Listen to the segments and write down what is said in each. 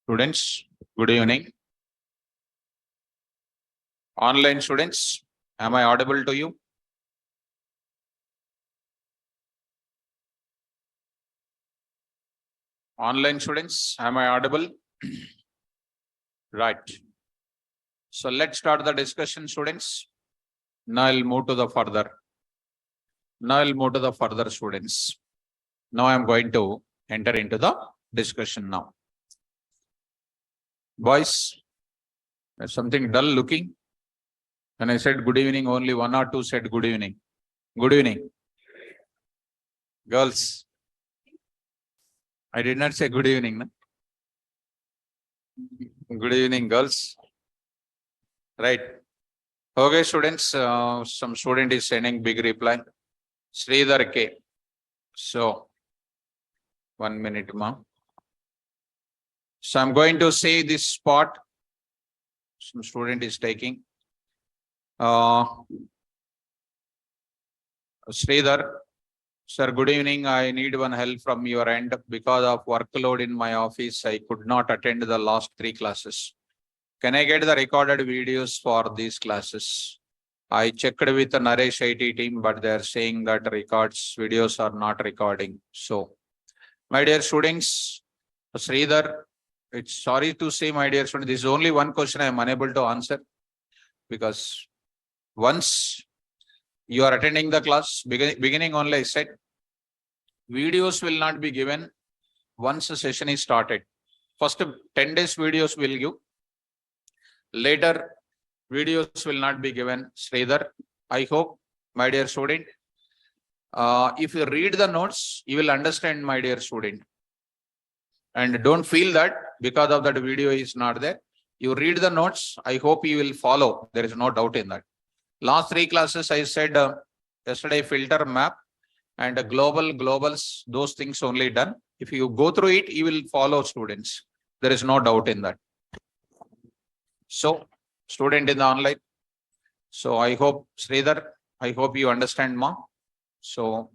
Students, good evening. Online students, am I audible to you? Online students, am I audible? Right. So let's start the discussion, students. Now I'll move to the further. Students. Now I'm going to enter into the discussion now. Boys, there's something dull looking. When I said good evening, only one or two said good evening. Good evening. Girls, I did not say good evening. No? Good evening, girls. Right. Okay, students, some student is sending big reply. Sridhar K. So, 1 minute, ma'am. So, I'm going to say this spot. Some student is taking. Sridhar, sir, good evening. I need one help from your end. Because of workload in my office, I could not attend the last 3 classes. Can I get the recorded videos for these classes? I checked with the Naresh IT team, but they are saying that videos are not recording. So, my dear students, Sridhar, it's sorry to say, my dear students, this is only one question I am unable to answer, because once you are attending the class, beginning only I said, videos will not be given once the session is started. First 10 days videos will give. Later, videos will not be given. Sridhar, I hope, my dear student, if you read the notes, you will understand, my dear student. And don't feel that because of that video is not there. You read the notes, I hope you will follow. There is no doubt in that. Last 3 classes, I said yesterday, filter, map, and globals, those things only done. If you go through it, you will follow, students. There is no doubt in that. So, student in the online. So, I hope, Sridhar, I hope you understand, ma. So,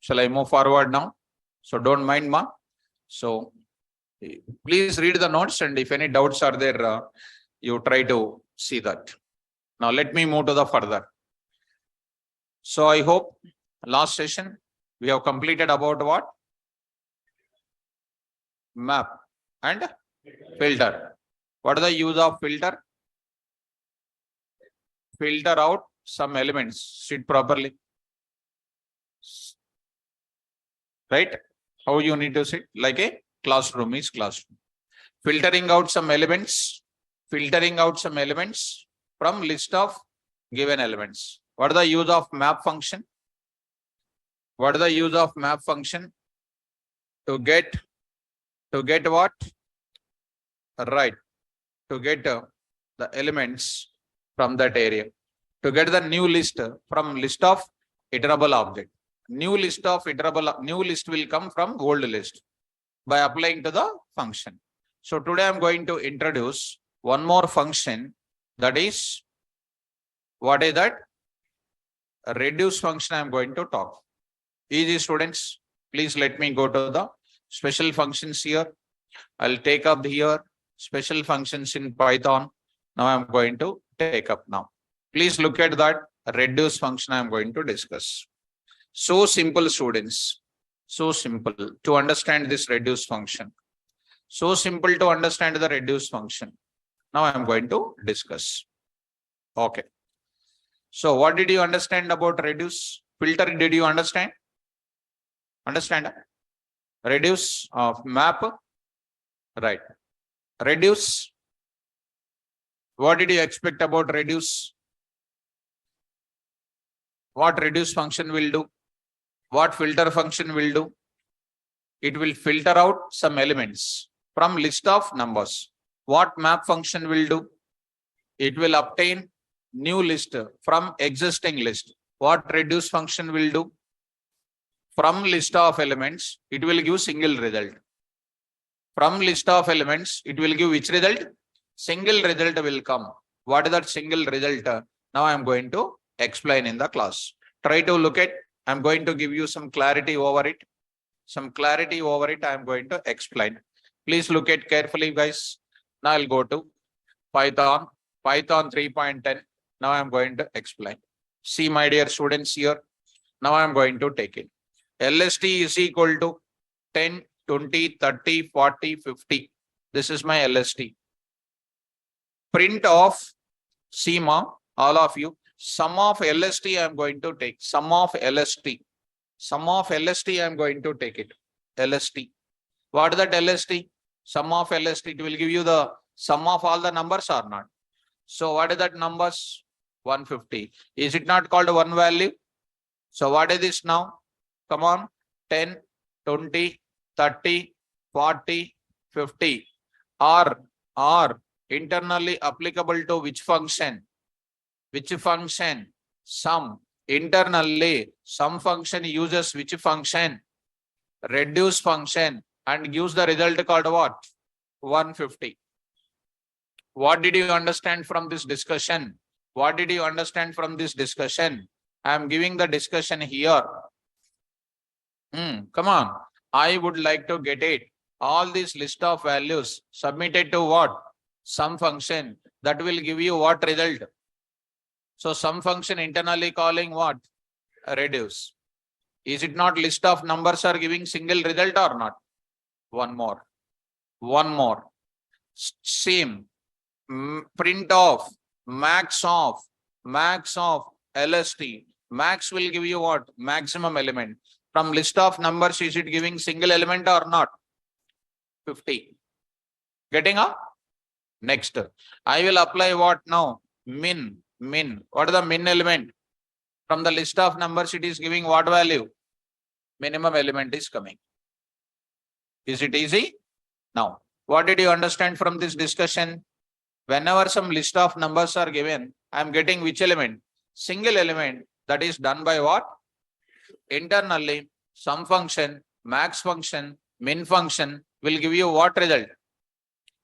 shall I move forward now? So, don't mind, ma. So, please read the notes, and if any doubts are there, you try to see that. Now, let me move to the further. So, I hope last session we have completed about what? Map and filter. What is the use of filter? Filter out some elements. Sit properly. Right? How you need to sit? Like a classroom is classroom. Filtering out some elements. Filtering out some elements from list of given elements. What is the use of map function? What is the use of map function? To get what? Right. To get the elements from that area. To get the new list from list of iterable object. New list will come from old list by applying to the function. So today I'm going to introduce one more function, that is, what is that? A reduce function I'm going to talk. Easy, students. Please let me go to the special functions here. I'll take up here special functions in Python. Now I'm going to take up now. Please look at that reduce function I'm going to discuss. So simple, students. So simple to understand this reduce function. So simple to understand the reduce function. Now I'm going to discuss. Okay. So what did you understand about reduce? Filter, did you understand? Understand? Reduce of map. Right. Reduce. What did you expect about reduce? What reduce function will do? What filter function will do? It will filter out some elements from list of numbers. What map function will do? It will obtain new list from existing list. What reduce function will do? From list of elements, it will give single result. From list of elements, it will give which result? Single result will come. What is that single result? Now I am going to explain in the class. Try to look at, I am going to give you some clarity over it. Some clarity over it I am going to explain. Please look at carefully, guys. Now I'll go to Python 3.10. Now I'm going to explain. See, my dear students here. Now I'm going to take it. LST is equal to 10, 20, 30, 40, 50. This is my LST. Print of CMA, all of you. Sum of LST I am going to take. Sum of LST. Sum of LST I am going to take it. LST. What is that LST? Sum of LST. It will give you the sum of all the numbers or not. So what is that numbers? 150. Is it not called one value? So what is this now? Come on. 10, 20, 30, 40, 50 are internally applicable to which function? Which function? Sum. Internally, sum function uses which function? Reduce function, and gives the result called what? 150. What did you understand from this discussion? What did you understand from this discussion? I am giving the discussion here. Come on. I would like to get it. All these list of values submitted to what? Sum function. That will give you what result? So sum function internally calling what? Reduce. Is it not list of numbers are giving single result or not? One more. One more. Same. Print of max of LST. Max will give you what? Maximum element. From list of numbers, is it giving single element or not? 50. Getting up? Next. I will apply what now? Min. What is the min element? From the list of numbers, it is giving what value? Minimum element is coming. Is it easy? Now, what did you understand from this discussion? Whenever some list of numbers are given, I am getting which element? Single element. That is done by what? Internally, sum function, max function, min function will give you what result?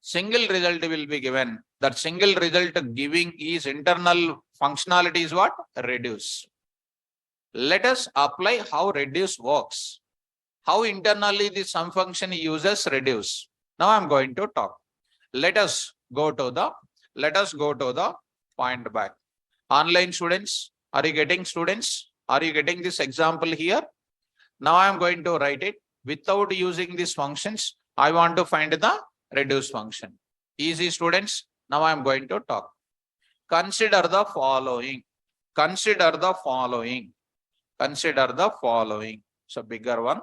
Single result will be given. That single result giving is internal functionality is what? Reduce. Let us apply how reduce works. How internally the sum function uses reduce. Now I am going to talk. Let us go to the point back. Online students, are you getting students? Are you getting this example here? Now I am going to write it without using these functions. I want to find the reduce function. Easy students. Now I am going to talk. Consider the following. Consider the following. Consider the following. So bigger one.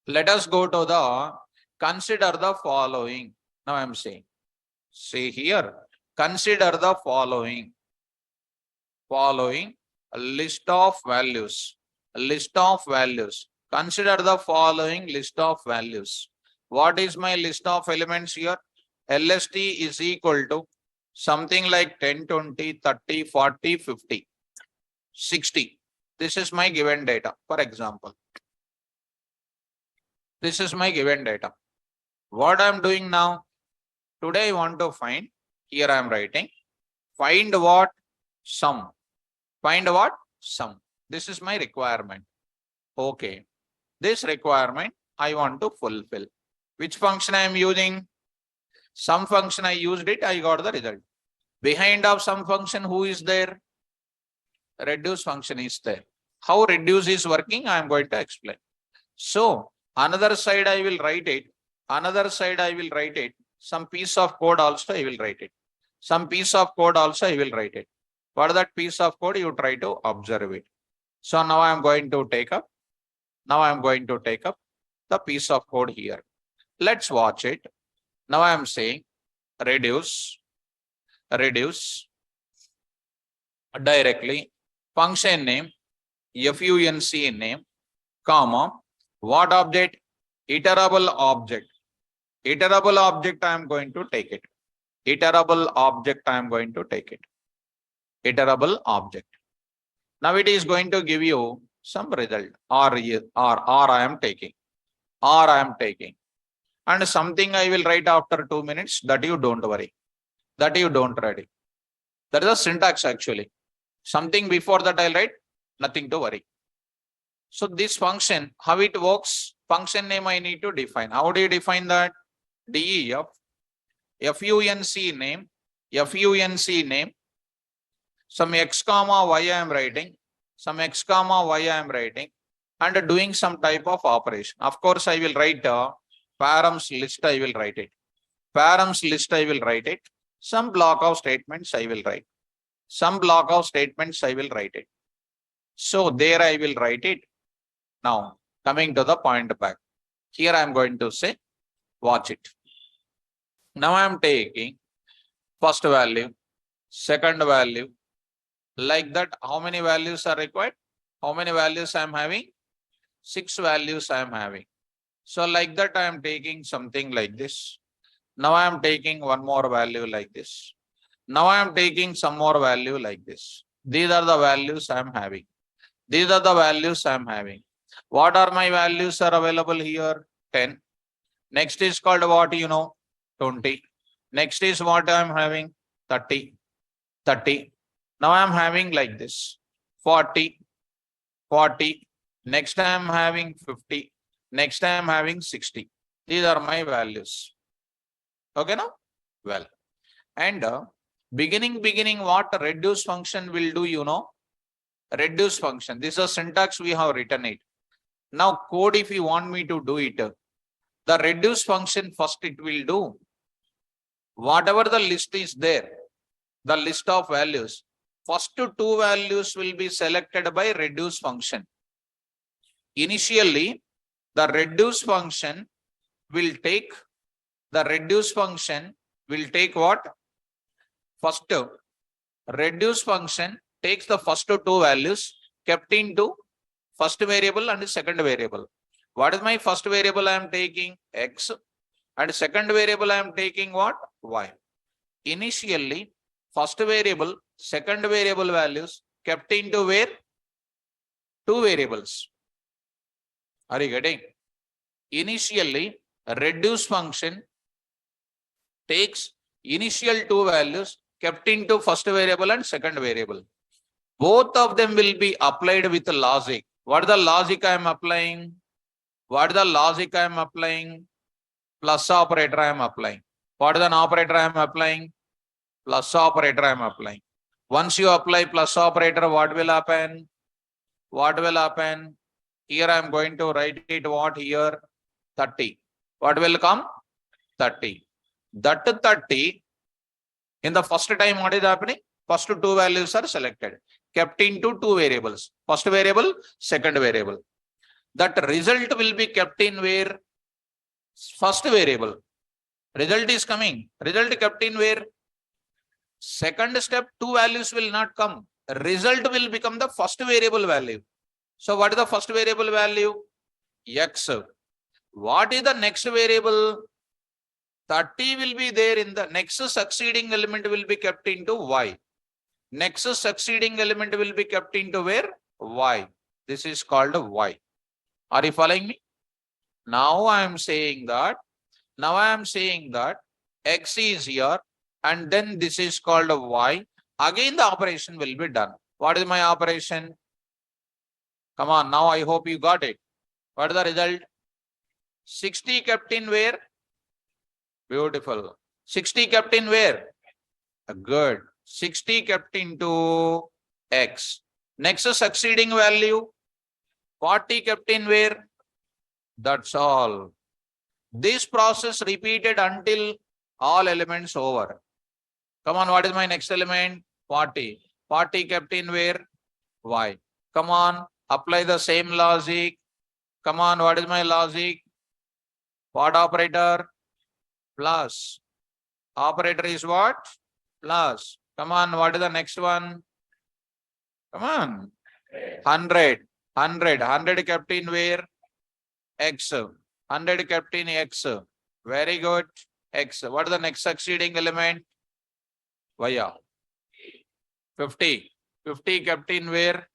Let us go to the consider the following. Now I am saying. See here. Consider the following. Following a list of values. A list of values. Consider the following list of values. What is my list of elements here? LST is equal to something like 10, 20, 30, 40, 50, 60. This is my given data, for example. This is my given data. What I am doing now? Today I want to find, here I am writing, find what? Sum. Find what? Sum. This is my requirement. Okay. This requirement I want to fulfill. Which function I am using? Sum function I used it, I got the result. Behind of sum function, who is there? Reduce function is there. How reduce is working, I am going to explain. So, another side I will write it. Another side I will write it. Some piece of code also I will write it. Some piece of code also I will write it. What is that piece of code? You try to observe it. So now I am going to take up. Now I am going to take up the piece of code here. Let's watch it. Now I am saying reduce directly function name, func name, comma, what object? Iterable object. Iterable object I am going to take it. Iterable object I am going to take it. Iterable object. Now it is going to give you some result or I am taking. Or I am taking. And something I will write after 2 minutes, that you don't worry. That you don't worry. That is a syntax actually. Something before that I'll write, nothing to worry. So this function, how it works? function name I need to define. How do you define that? DEF, FUNC name, FUNC name, some x comma y I am writing, some x comma y I am writing, and doing some type of operation. Of course, I will write params list, I will write it. Params list, I will write it. Some block of statements I will write. Some block of statements I will write it. So there I will write it. Now, coming to the point back. Here I am going to say, watch it. Now I am taking first value, second value. Like that, how many values are required? How many values I am having? 6 values I am having. So like that, I am taking something like this. Now I am taking one more value like this. Now I am taking some more value like this. These are the values I am having. These are the values I am having. What are my values are available here? 10. Next is called what, 20. Next is what I am having? 30. 30. Now I am having like this. 40. 40. Next I am having 50. Next I am having 60. These are my values. Okay now? Well. And beginning what reduce function will do, reduce function. This is a syntax we have written it. Now code, if you want me to do it, the reduce function first it will do whatever the list is there, the list of values. First 2 values will be selected by reduce function. Initially, the reduce function will take what? First, reduce function takes the first 2 values kept into first variable and second variable. What is my first variable? I am taking x, and second variable I am taking what? Y. Initially, first variable, second variable values kept into where? 2 variables. Are you getting? Initially, reduce function takes initial 2 values kept into first variable and second variable. Both of them will be applied with logic. What is the logic I am applying? What is the logic I am applying? Plus operator I am applying. What is an operator I am applying? Plus operator I am applying. Once you apply plus operator, what will happen? What will happen? Here I am going to write it what here? 30. What will come? 30. That 30, in the first time what is happening? First 2 values are selected, kept into 2 variables. First variable, second variable. That result will be kept in where? First variable. Result is coming. Result kept in where? Second step, 2 values will not come. Result will become the first variable value. So what is the first variable value? X. What is the next variable? 30 will be there in the next succeeding element will be kept into Y. Next succeeding element will be kept into where? Y. This is called Y. Are you following me? Now I am saying that X is here and then this is called Y. Again the operation will be done. What is my operation? Come on, now I hope you got it. What is the result? 60 kept in where? Beautiful. 60 kept in where? Good. 60 kept into X. Next succeeding value, 40 kept in where? That's all. This process repeated until all elements over. Come on, what is my next element? 40. 40 kept in where? Y. Come on, apply the same logic. Come on, what is my logic? What operator? Plus. Operator is what? Plus. Come on, what is the next one? Come on. 100. 100 kept in where? X. 100 kept in X. Very good. X. What is the next succeeding element? Y. 50. 50 kept in where?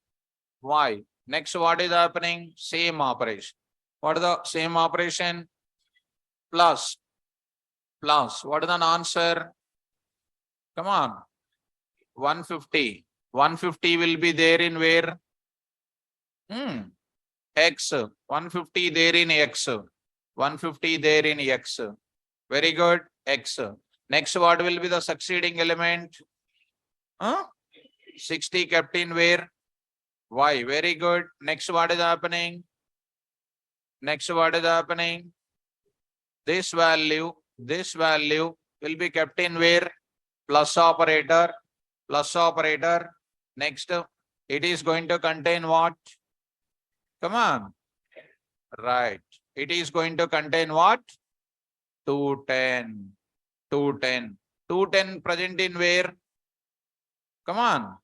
Y. Next, what is happening? Same operation. What is the same operation? Plus. Plus. What is the answer? Come on. 150. 150 will be there in where? X, 150 there in X, 150 there in X. Very good, X. Next, what will be the succeeding element? 60 kept in where? Y. Very good. Next, what is happening? Next, what is happening? This value will be kept in where? Plus operator, plus operator. Next, it is going to contain what? Come on. Right. It is going to contain what? 210. 210. 210 present in where? Come on.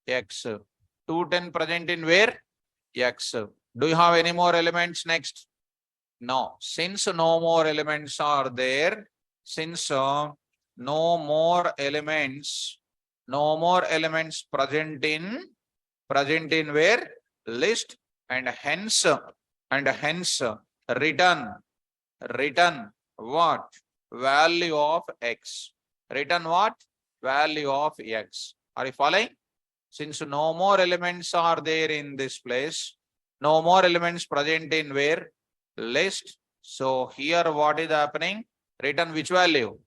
X. 210 present in where? X. Do you have any more elements next? No. Since no more elements are there, since no more elements present in where? List, and hence return what? Value of X. Return what? Value of X. Are you following? Since no more elements are there in this place, no more elements present in where? List. So here what is happening? Return which value?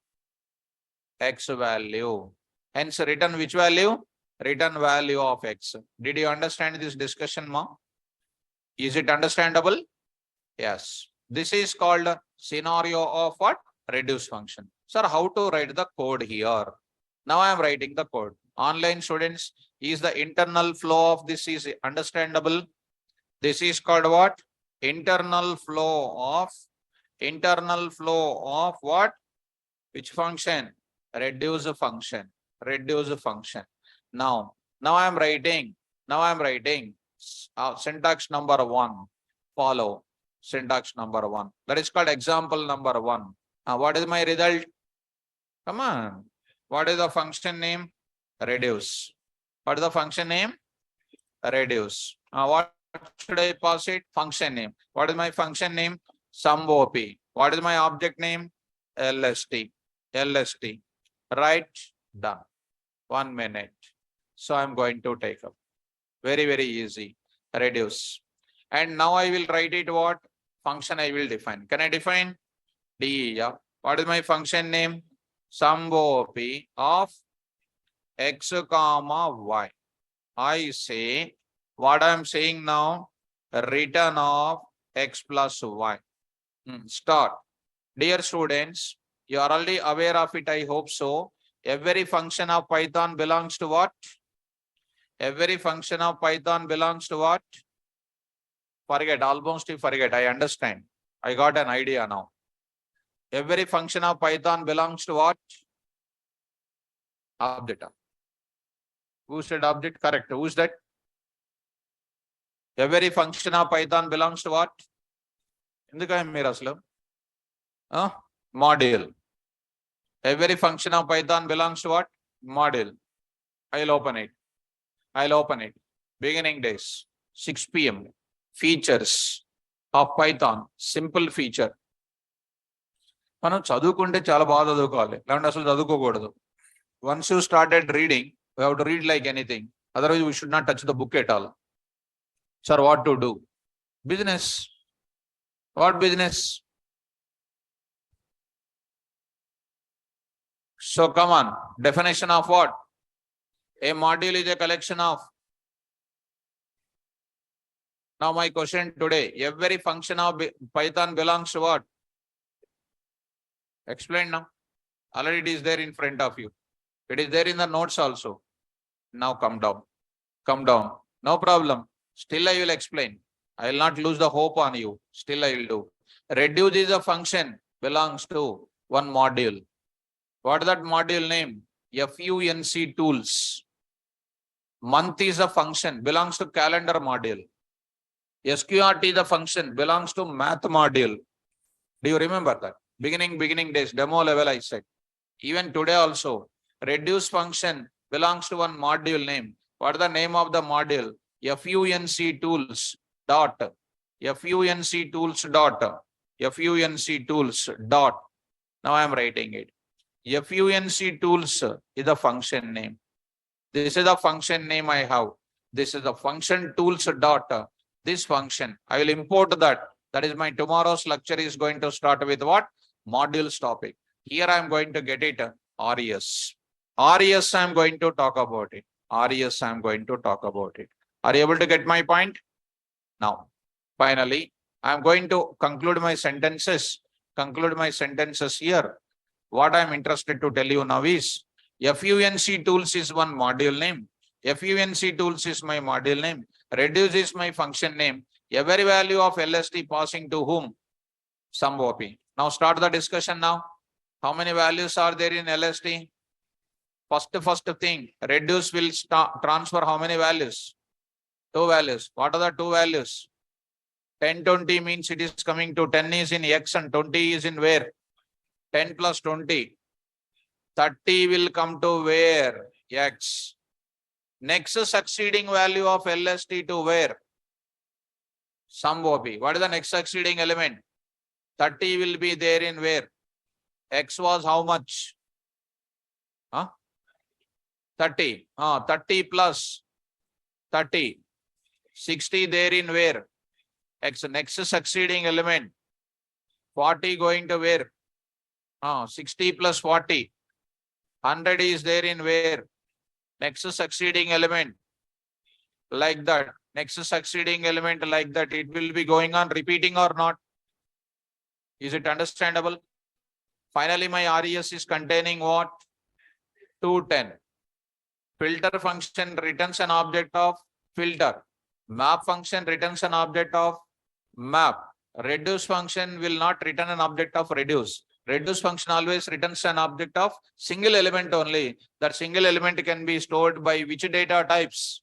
X value. Hence return which value? Return value of X. Did you understand this discussion, ma? Is it understandable? Yes. This is called a scenario of what? Reduce function. Sir, how to write the code here? Now I am writing the code. Online students, is the internal flow of this is understandable? This is called what? Internal flow of what? Which function? Reduce function. Reduce function. Now I am writing syntax number 1. Follow syntax number 1. That is called example number 1. What is my result? Come on. What is the function name? Reduce. What is the function name? Reduce. What should I pass it? Function name. What is my function name? SumOp. What is my object name? LST. Right? Done. 1 minute. So I am going to take up. Very, very easy. Reduce. And now I will write it what? Function I will define. Can I define? D. Yeah. What is my function name? SumOp of X comma Y. I say, what I am saying now? Return of X plus Y. Start. Dear students, you are already aware of it, I hope so. Every function of Python belongs to what? Every function of Python belongs to what? Forget, almost you forget, I understand. I got an idea now. Every function of Python belongs to what? Object. Who said object? Correct. Who's that? Every function of Python belongs to what? Module. Every function of Python belongs to what? Module. I'll open it. Beginning days, 6 p.m. Features of Python. Simple feature. మనం చదువుకుంటే చాలా బాగా చదువుకోవాలి, లేదంటే అసలు చదువుకోకూడదు. Once you started reading, you have to read like anything. Otherwise, we should not touch the book at all. Sir, what to do? Business. What business? So come on. Definition of what? A module is a collection of. Now my question today, every function of Python belongs to what? Explain now. Already it is there in front of you. It is there in the notes also. Now come down. No problem. Still I will explain. I will not lose the hope on you. Still I will do. Reduce is a function, belongs to one module. What is that module name? FUNC tools. Month is a function, belongs to calendar module. SQRT is a function, belongs to math module. Do you remember that? Beginning days, demo level I said. Even today also, reduce function belongs to one module name. What is the name of the module? FUNC tools dot. FUNC tools dot. Now I am writing it. FUNC tools is the function name. This is the function name I have. This is the function tools dot. this function. I will import that. That is my tomorrow's lecture is going to start with what? Modules topic. Here I am going to get it RES. RES I am going to talk about it. RES I am going to talk about it. Are you able to get my point? Now, finally, I am going to conclude my sentences. Conclude my sentences here. What I am interested to tell you now is FUNC tools is one module name. FUNC tools is my module name. Reduce is my function name. Every value of LST passing to whom? Some OP. Now start the discussion now. How many values are there in LST? First thing, reduce will transfer how many values? 2 values. What are the 2 values? 10, 20 means it is coming to 10 is in X and 20 is in where? 10 plus 20. 30 will come to where? X. Next succeeding value of LST to where? Sum OP. What is the next succeeding element? 30 will be there in where? X was how much? 30. 30 plus 30. 60 there in where? X. Next succeeding element. 40 going to where? 60 plus 40. 100 is there in where? Next succeeding element. Like that. Next succeeding element like that. It will be going on repeating or not? Is it understandable? Finally, my RES is containing what? 210. Filter function returns an object of filter. Map function returns an object of map. Reduce function will not return an object of reduce. Reduce function always returns an object of single element only. That single element can be stored by which data types?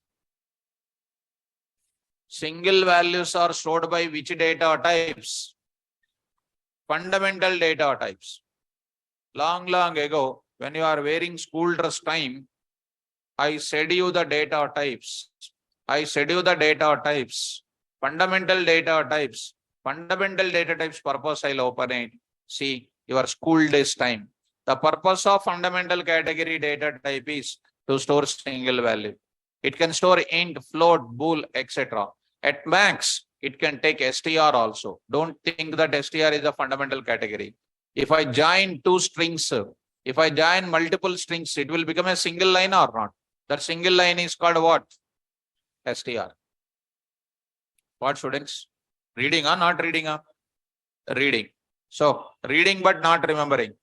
Single values are stored by which data types? Fundamental data types. Long ago, when you are wearing school dress time, I said you the data types. I said you the data types. Fundamental data types. Fundamental data types purpose I'll open it. See, your school days time. The purpose of fundamental category data type is to store single value. It can store int, float, bool, etc. At max, it can take str also. Don't think that str is a fundamental category. If I join 2 strings, if I join multiple strings, it will become a single line or not? That single line is called what? str. What, students? Reading or not reading? Reading. So, reading but not remembering.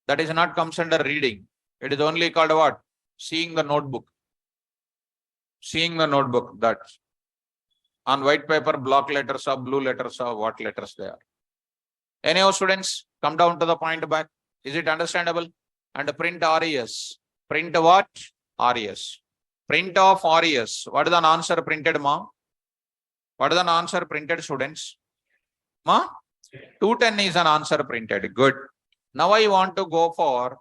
That is not comes under reading. It is only called what? Seeing the notebook. Seeing the notebook. That's on white paper, block letters or blue letters or what letters they are. Anyhow, students, come down to the point back. Is it understandable? And print RES. Print what? RES. Print of RES. What is the answer printed, ma? What is the answer printed, students? Ma? 210 is an answer printed. Good. Now I want to go for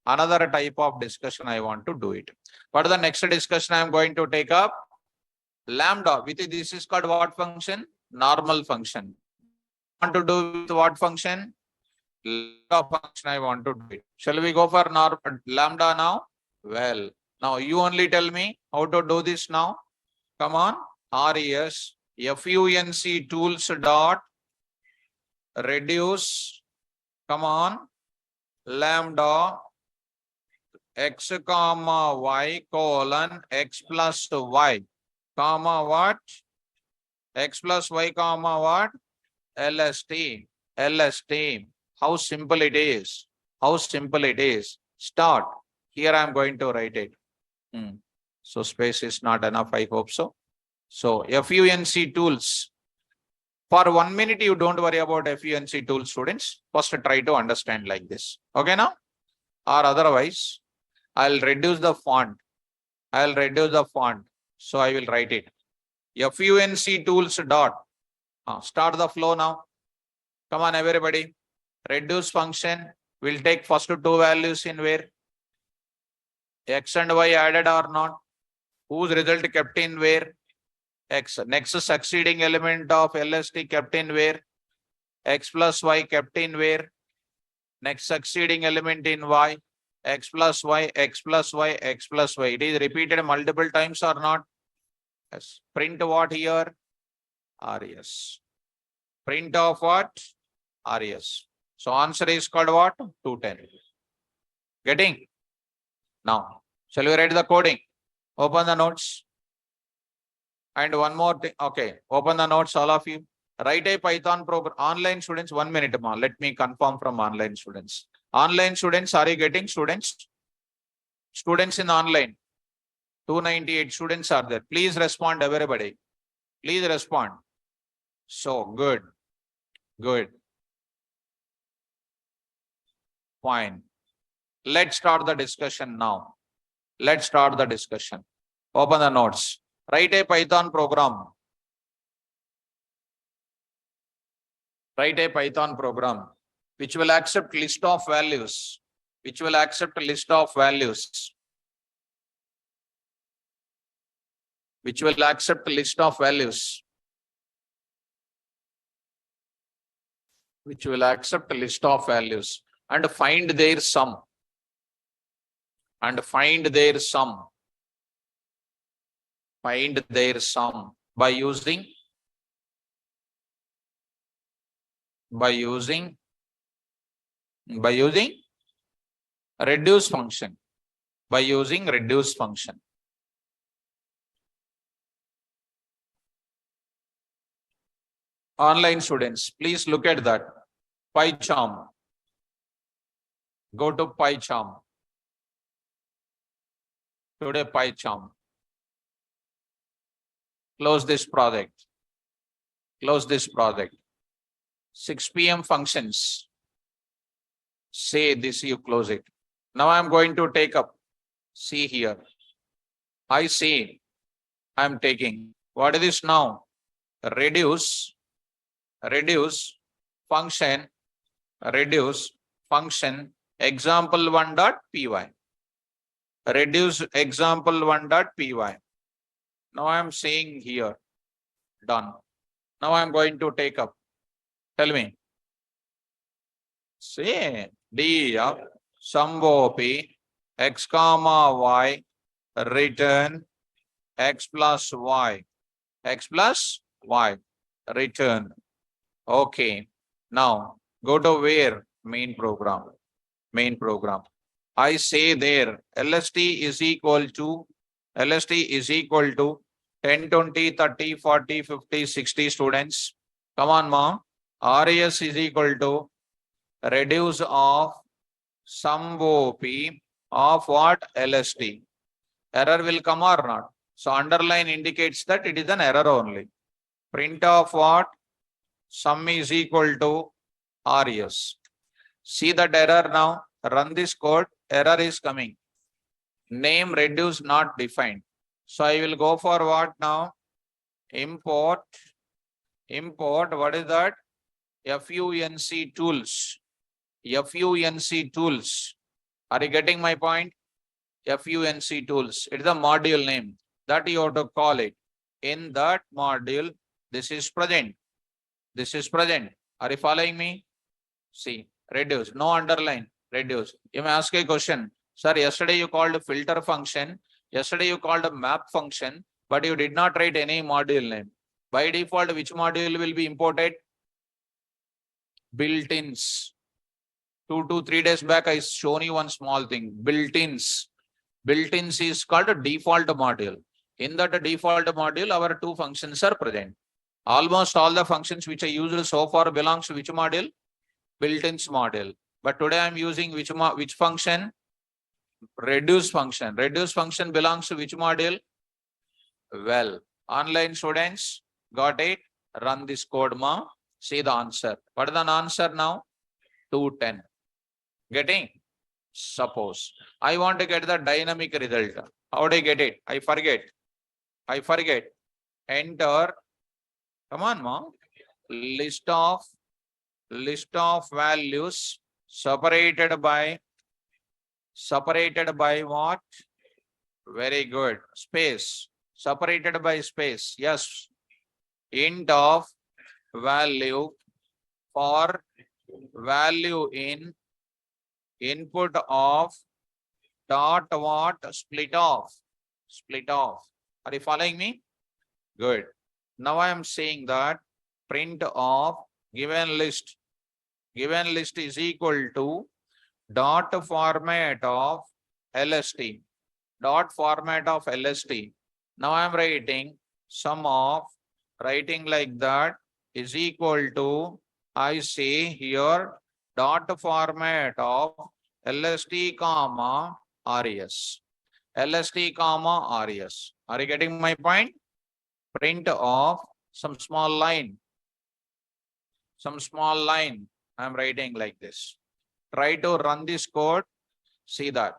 another type of discussion. I want to do it. What is the next discussion I am going to take up? Lambda. With this is called what function? Normal function. Want to do with what function? Lambda function I want to do it. Shall we go for lambda now? Well, now you only tell me how to do this now. Come on. RES FUNC tools dot reduce. Come on. Lambda x comma y colon x plus y comma what? X plus y comma what? LST. LST. How simple it is. How simple it is. Start. Here I am going to write it. So space is not enough. I hope so. So FUNC tools. For 1 minute, you don't worry about FUNC tools, students. First try to understand like this. Okay now? Or otherwise, I'll reduce the font. I'll reduce the font. So I will write it. FUNC tools dot. Start the flow now. Come on, everybody. Reduce function will take first 2 values in where? X and Y added or not? Whose result kept in where? X. Next succeeding element of LST kept in where? X plus Y kept in where? Next succeeding element in Y. X plus Y, X plus Y, X plus Y. It is repeated multiple times or not? Yes. Print what here? RES. Print of what? RES. So answer is called what? 210. Getting? Now, shall we write the coding? Open the notes. And one more thing. Okay, open the notes, all of you. Write a Python program. Online students, 1 minute more. Let me confirm from online students. Online students, are you getting students? Students in online. 298 students are there. Please respond, everybody. Please respond. So good. Good. Fine. Let's start the discussion now. Let's start the discussion. Open the notes. Write a Python program. Write a Python program which will accept list of values. Which will accept a list of values. Which will accept a list of values. Which will accept a list of values and find their sum. And find their sum. Find their sum by using reduce function. By using reduce function. Online students, please look at that. PyCharm. Go to PyCharm. Today PyCharm. Close this project. Close this project. 6 p.m. functions. Say this, you close it. Now I am going to take up. See here. I see. I am taking. What is this now? Reduce function. Reduce function example1.py. Reduce example1.py. Now I am saying here. Done. Now I am going to take up. Tell me. Say D of sum of x comma y return x plus y. X plus y return. Okay. Now go to where? Main program. Main program. I say there LST is equal to 10, 20, 30, 40, 50, 60 students. Come on, mom. RES is equal to reduce of sum OP of what? LST. Error will come or not? So underline indicates that it is an error only. Print of what? Sum is equal to RES. See that error now. Run this code. Error is coming. Name reduce not defined. So I will go for what now? Import. What is that? FUNC tools. FUNC tools. Are you getting my point? FUNC tools. It is a module name that you have to call it. In that module, this is present. This is present. Are you following me? See, reduce. No underline. Reduce. You may ask a question. Sir, yesterday you called a filter function. Yesterday you called a map function, but you did not write any module name. By default, which module will be imported? Built-ins. 2 to 3 days back, I shown you one small thing. Built-ins. Built-ins is called a default module. In that default module, our two functions are present. Almost all the functions which I used so far belongs to which module? Built-ins module. But today I am using which function? Reduce function. Reduce function belongs to which module? Well, online students got it. Run this code, ma. See the answer. What is the answer now? 210. Getting? Suppose I want to get the dynamic result. How do I get it? I forget. Enter. Come on, ma. List of values separated by what? Very good. Space. Separated by space. Yes. Int of value for value in input of dot what? Split off. Are you following me? Good. Now I am saying that print of given list. Given list is equal to dot format of LST. Dot format of LST. Now I am writing sum of, writing like that is equal to, I say here, dot format of LST comma RES. LST comma RES. Are you getting my point? Print of some small line. Some small line. I am writing like this. Try to run this code. See that.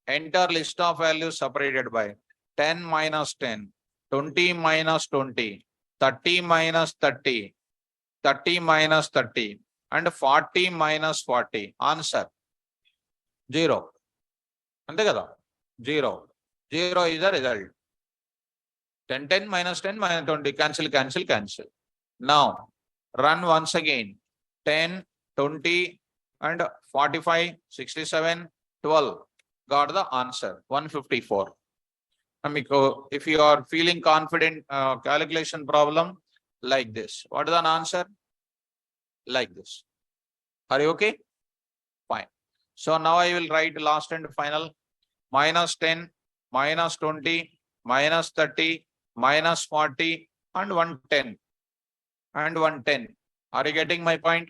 Enter list of values separated by 10 minus 10, 20 minus 20, 30 minus 30, 30 minus 30, and 40 minus 40. Answer 0. Ante kada? 0. 0 is the result. 10, 10 minus 10 minus 20. Cancel, cancel, cancel. Now, run once again. 10, 20, and 45, 67, 12. Got the answer. 154. If you are feeling confident, calculation problem like this. What is an answer? Like this. Are you okay? Fine. So now I will write last and final. Minus 10, minus 20, minus 30, minus 40, and 110. And 110. Are you getting my point?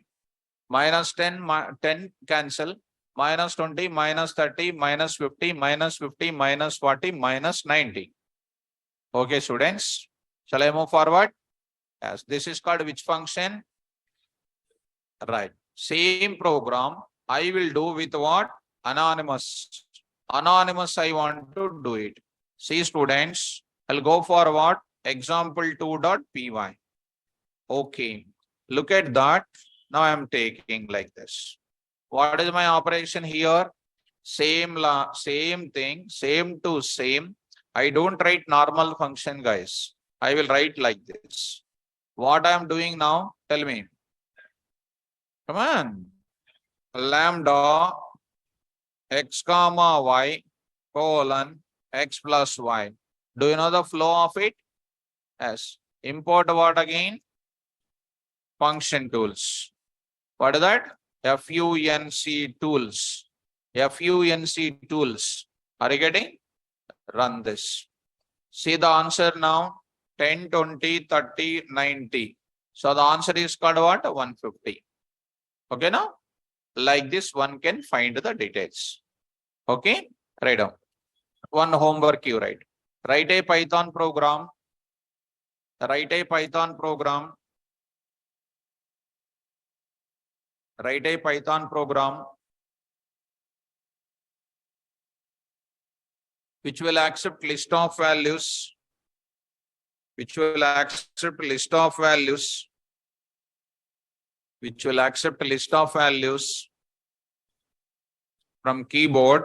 Minus 10, 10 cancel. Minus 20, minus 30, minus 50, minus 50, minus 40, minus 90. Okay, students. Shall I move forward? Yes. This is called which function? Right. Same program I will do with what? Anonymous. Anonymous I want to do it. See students, I'll go for what? Example2.py. Okay. Look at that. Now I am taking like this. What is my operation here? Same thing, same to same. I don't write normal function, guys. I will write like this. What I am doing now? Tell me. Come on. Lambda x comma y colon x plus y. Do you know the flow of it? Yes. Import what again? Function tools. What is that? FUNC tools. FUNC tools. Are you getting? Run this. See the answer now. 10, 20, 30, 90. So the answer is called what? 150. Okay now? Like this, one can find the details. Okay? Write down. One homework you write. Write a Python program. Write a Python program. Write a Python program which will accept list of values. Which will accept list of values. Which will accept list of values from keyboard.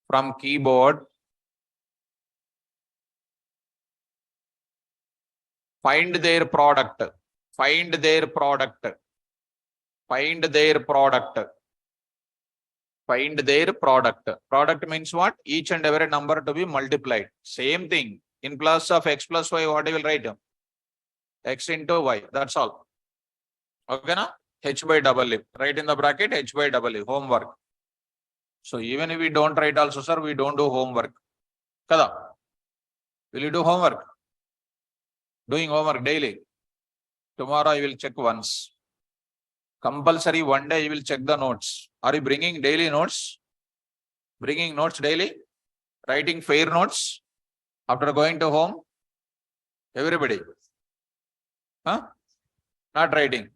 From keyboard. Find their product. Find their product. Find their product. Find their product. Product means what? Each and every number to be multiplied. Same thing. In plus of x plus y, what I will write? X into y. That's all. Okay, na? H by W. Write in the bracket H by W. Homework. So even if we don't write also, sir, we don't do homework. Kada? Will you do homework? Doing homework daily. Tomorrow I will check once. Compulsory one day you will check the notes. Are you bringing daily notes? Bringing notes daily? Writing fair notes after going to home? Everybody? Huh? Not writing.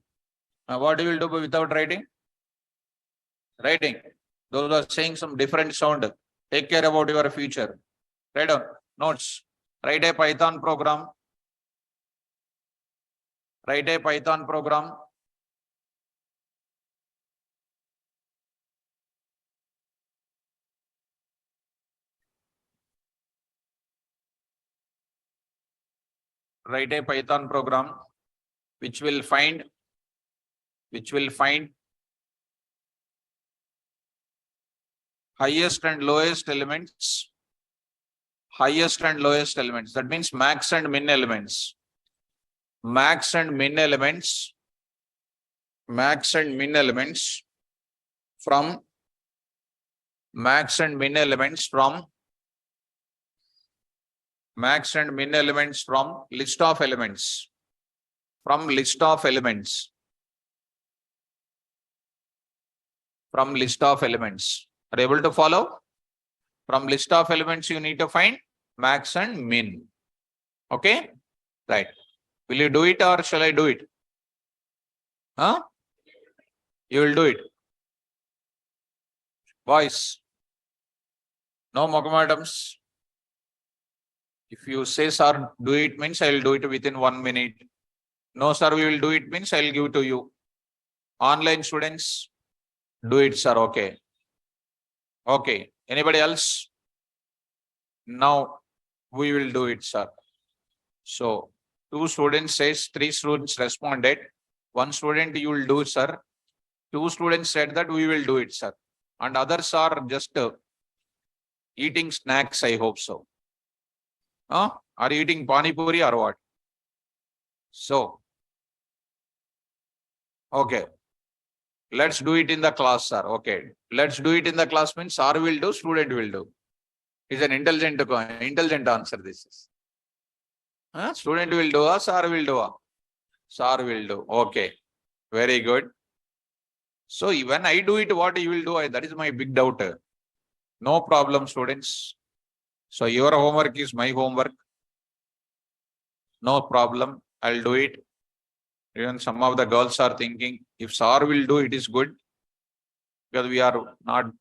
What you will do without writing? Writing. Those are saying some different sound. Take care about your future. Write down notes. Write a Python program. Write a Python program. Write a Python program which will find highest and lowest elements highest and lowest elements. That means max and min elements. Max and min elements. Max and min elements from max and min elements from max and min elements from list of elements. From list of elements. From list of elements. Are you able to follow? From list of elements, you need to find max and min. Okay? Right. Will you do it or shall I do it? Huh? You will do it. Boys. No mockmadams. If you say, sir, do it means I will do it within 1 minute. No, sir, we will do it means I will give to you. Online students, do it, sir. Okay. Okay. Anybody else? Now we will do it, sir. So 2 students says, 3 students responded. 1 student you will do, sir. 2 students said that we will do it, sir. And others are just eating snacks, I hope so. Huh? Are you eating pani puri or what? So, okay. Let's do it in the class, sir. Okay. Let's do it in the class means sir will do, student will do. It's an intelligent answer this is. Huh? Student will do or sir will do? Sir will do. Okay. Very good. So when I do it, what you will do? That is my big doubt. No problem, students. So your homework is my homework. No problem. I'll do it. Even some of the girls are thinking, if sir will do, it is good. Because we are not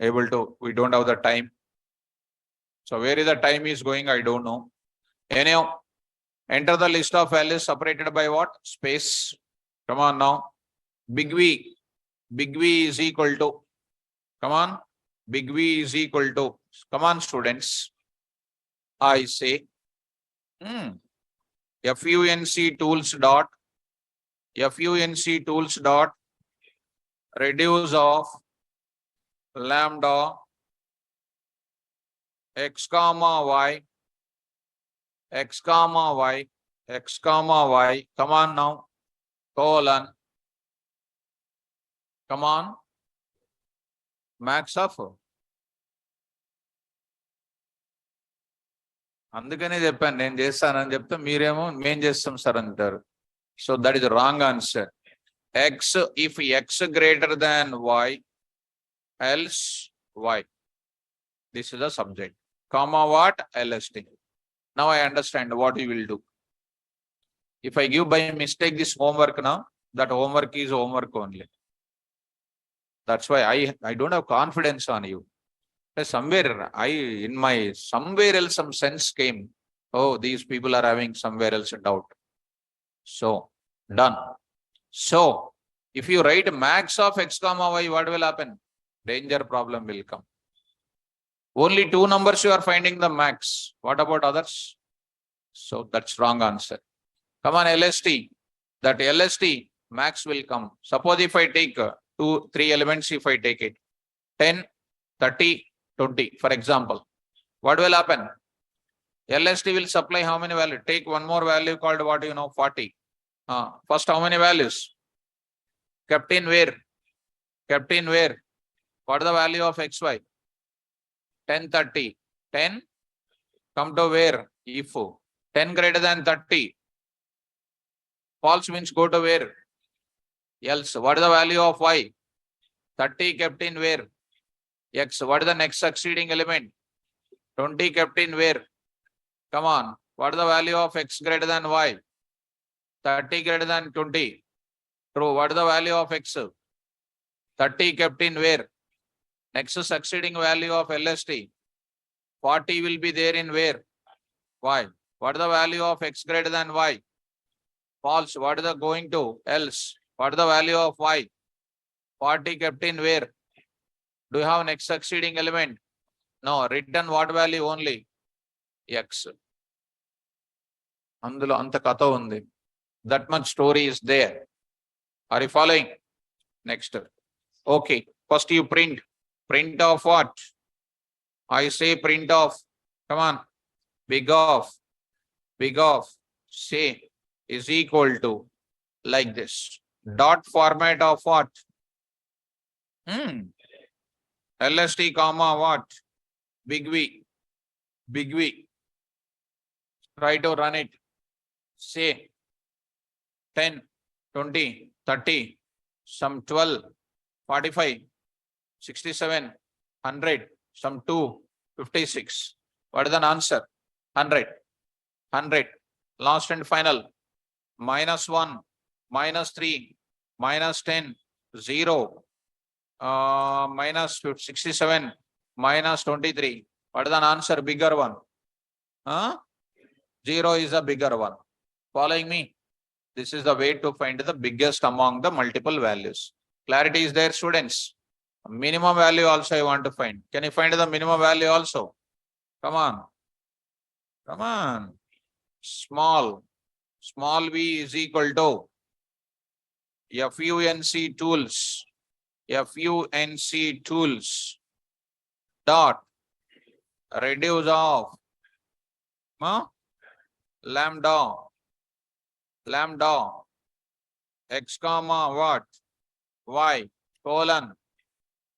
able to, we don't have the time. So where is the time is going, I don't know. Anyhow, enter the list of values separated by what? Space. Come on now. Big V. Big V is equal to, come on. Big V is equal to, come on students. I say, FUNC tools dot reduce of lambda x comma y, come on now, colon, come on, max of. అందుకనే చెప్పాను నేను చేస్తానని చెప్తే మీరేమో మేం చేస్తాం sir అంటారు. So that is wrong answer. X, if X greater than Y, else Y. This is the subject. Comma what? LST. Now I understand what you will do. If I give by mistake this homework now, that homework is homework only. That's why I don't have confidence on you. Somewhere somewhere else some sense came. Oh, these people are having somewhere else a doubt. So done. So if you write max of x comma y, what will happen? Danger problem will come. Only 2 numbers you are finding the max. What about others? So that's wrong answer. Come on, LST. That LST max will come. Suppose if I take 2-3 elements, if I take it 10, 30, 20, for example, what will happen? LST will supply how many values? Take one more value called what 40. First, how many values? Kept in where? Kept in where? What is the value of xy? 10, 30. 10 come to where? If 10 greater than 30. False means go to where? Else. What is the value of y? 30 kept in where? X. What is the next succeeding element? 20 kept in where? Come on. What is the value of x greater than y? 30 greater than 20. True. What is the value of x? 30 kept in where? Next succeeding value of LST. 40 will be there in where? Y. What is the value of x greater than y? False. What is the going to? Else. What is the value of y? 40 kept in where? Do you have next succeeding element? No. Written what value only? X. Andulo anta katha undi. That much story is there. Are you following? Next. Okay. First you print. Print of what? I say print of, come on, big of, say is equal to like this. Dot format of what? LST comma what? Big V. Try to run it. Say 10, 20, 30, some 12, 45, 67, 100, some 2, 56. What is the answer? 100. Last and final. -1, -3, -10, 0, -67, -23. What is the answer? Bigger one. 0 is a bigger one. Following me? This is the way to find the biggest among the multiple values. Clarity is there, students. Minimum value also I want to find. Can you find the minimum value also? Come on. Small v is equal to FUNC tools dot reduce of lambda x comma what? Y colon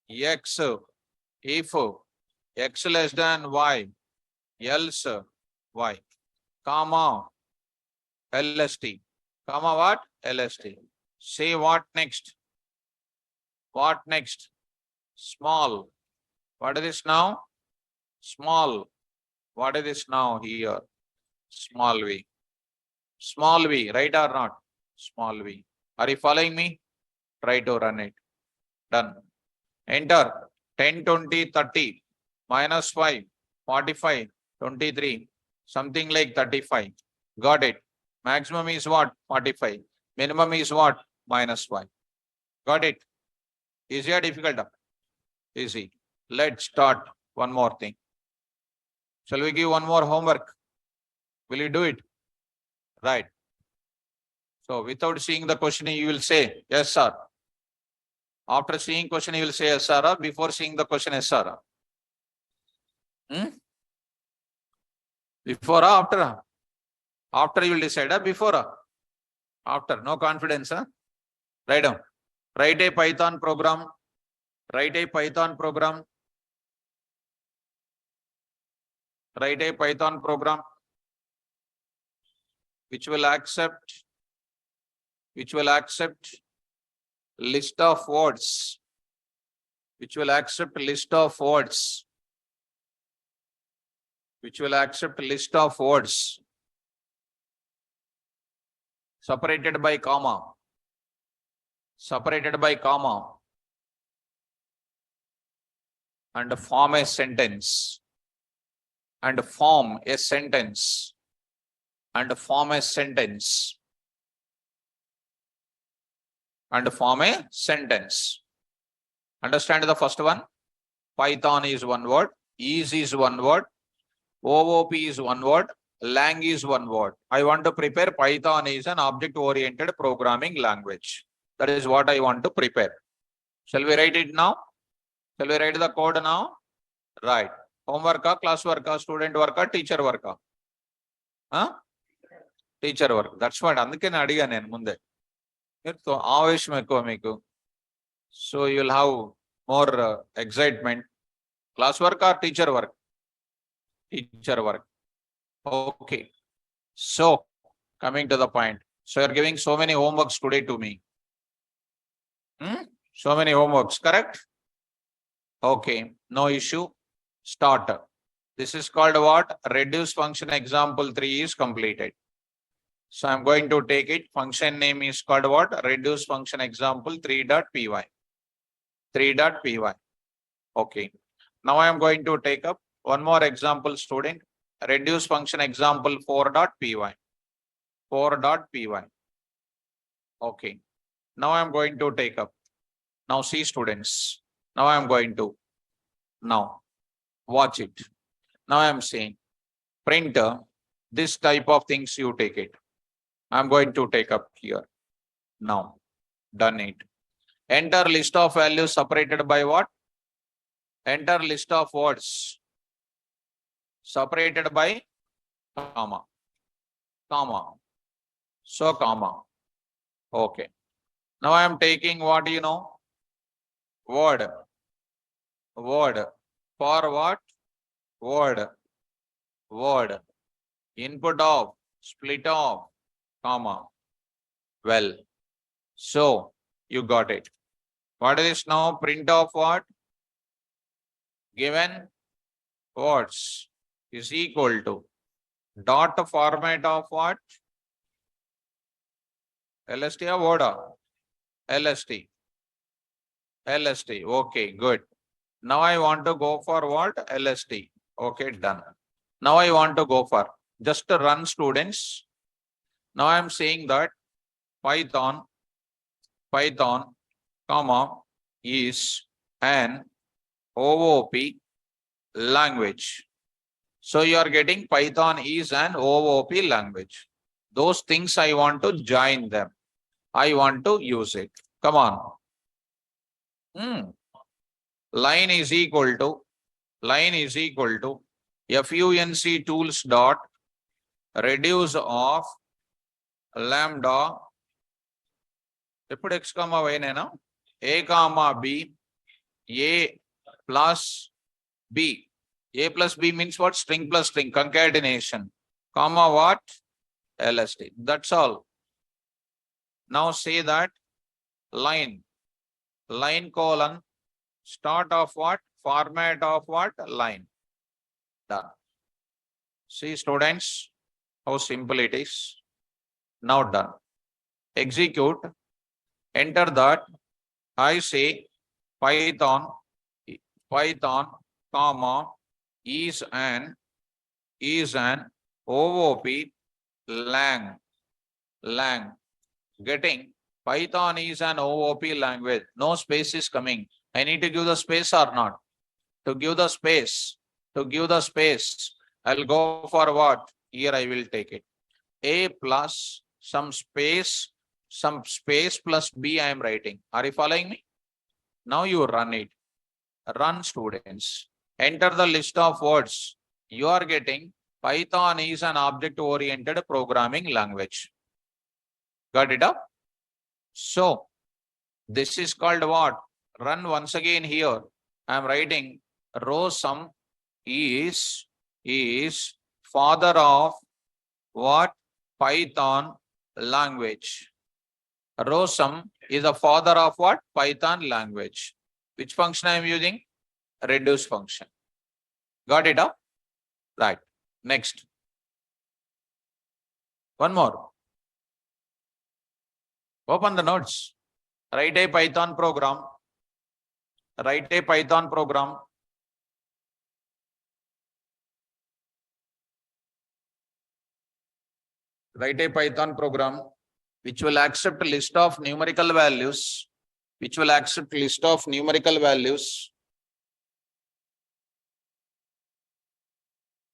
x if x less than y else y comma LST comma what? LST. Say what next? Small. What is this now? Small. What is this now here? Small v, right or not? Small v. Are you following me? Try to run it. Done. Enter 10, 20, 30, -5, 45, 23, something like 35. Got it. Maximum is what? 45. Minimum is what? -5. Got it. Easy or difficult? Easy. Let's start one more thing. Shall we give one more homework? Will you do it? Right. So without seeing the question, you will say yes, sir. After seeing question, you will say yes, sir. Before seeing the question, yes, sir. Before or after? After you will decide. Before or after? No confidence. Write down. Write a Python program. Write a Python program which will accept list of words. Separated by comma. And form a sentence. Understand the first one? Python is one word, is one word, OOP is one word, lang is one word. I want to prepare Python is an object-oriented programming language. That is what I want to prepare. Shall we write it now? Shall we write the code now? Right. Homework, class work, student work, teacher work. Teacher work. That's what. Andukene adiga nenu munde. So avesham ekkuva meeku. So you will have more excitement. Class work or teacher work? Teacher work. Okay. So coming to the point. So you are giving so many homeworks today to me. So many homeworks, correct? Okay. No issue. Start. This is called what? Reduce function example 3 is completed. So I'm going to take it. Function name is called what? Reduce function example 3.py. Okay. Now I am going to take up one more example, student. Reduce function example 4.py. Okay. Now I am going to take up. Now see, students. Now I am going to. Now watch it. Now I am saying printer. This type of things you take it. I am going to take up here. Now done it. Enter list of values separated by what? Enter list of words separated by comma, comma. So comma. Okay. Now I am taking what you know? Word. Word. For what? Word. Word. Input of, split of, comma. Well. So you got it. What is this now? Print of what? Given words is equal to dot format of what? LST or word? LST. LST. Okay, good. Now I want to go for what? LST. Okay, done. Now I want to go for just to run students. Now I am saying that Python, comma, is an OOP language. So you are getting Python is an OOP language. Those things I want to join them. I want to use it. Come on. Line is equal to func tools dot reduce of lambda ఎప్పుడు x comma y నేనా a comma b a plus b. A plus b means what? String plus string concatenation, comma what? LST. That's all. Now say that line colon start of what? Format of what? Line. Done. See students how simple it is. Now done. Execute. Enter that. I say Python, comma, is an OOP lang. Getting Python is an OOP language. No space is coming. I need to give the space or not? To give the space, I'll go for what? Here I will take it. A plus some space plus B I am writing. Are you following me? Now you run it. Run students. Enter the list of words. You are getting Python is an object-oriented programming language. Got it up? So this is called what? Run once again here. I am writing row sum is father of what? Python language. Row sum is the father of what? Python language. Which function I am using? Reduce function. Got it up? Right. Next. One more. Open the notes. Write a Python program. Write a Python program. Write a Python program which will accept a list of numerical values. Which will accept list of numerical values.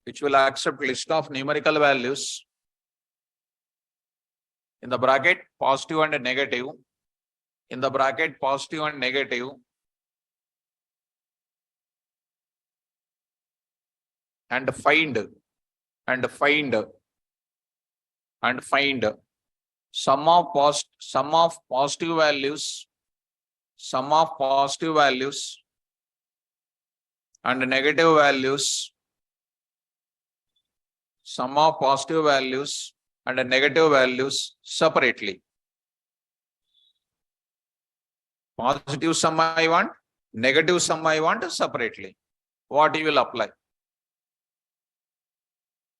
Which will accept list of numerical values. In the bracket positive and negative. In the bracket positive and negative. And find sum of positive values. Sum of positive values and negative values. Sum of positive values and negative values separately. Positive sum I want, negative sum I want separately. What you will apply?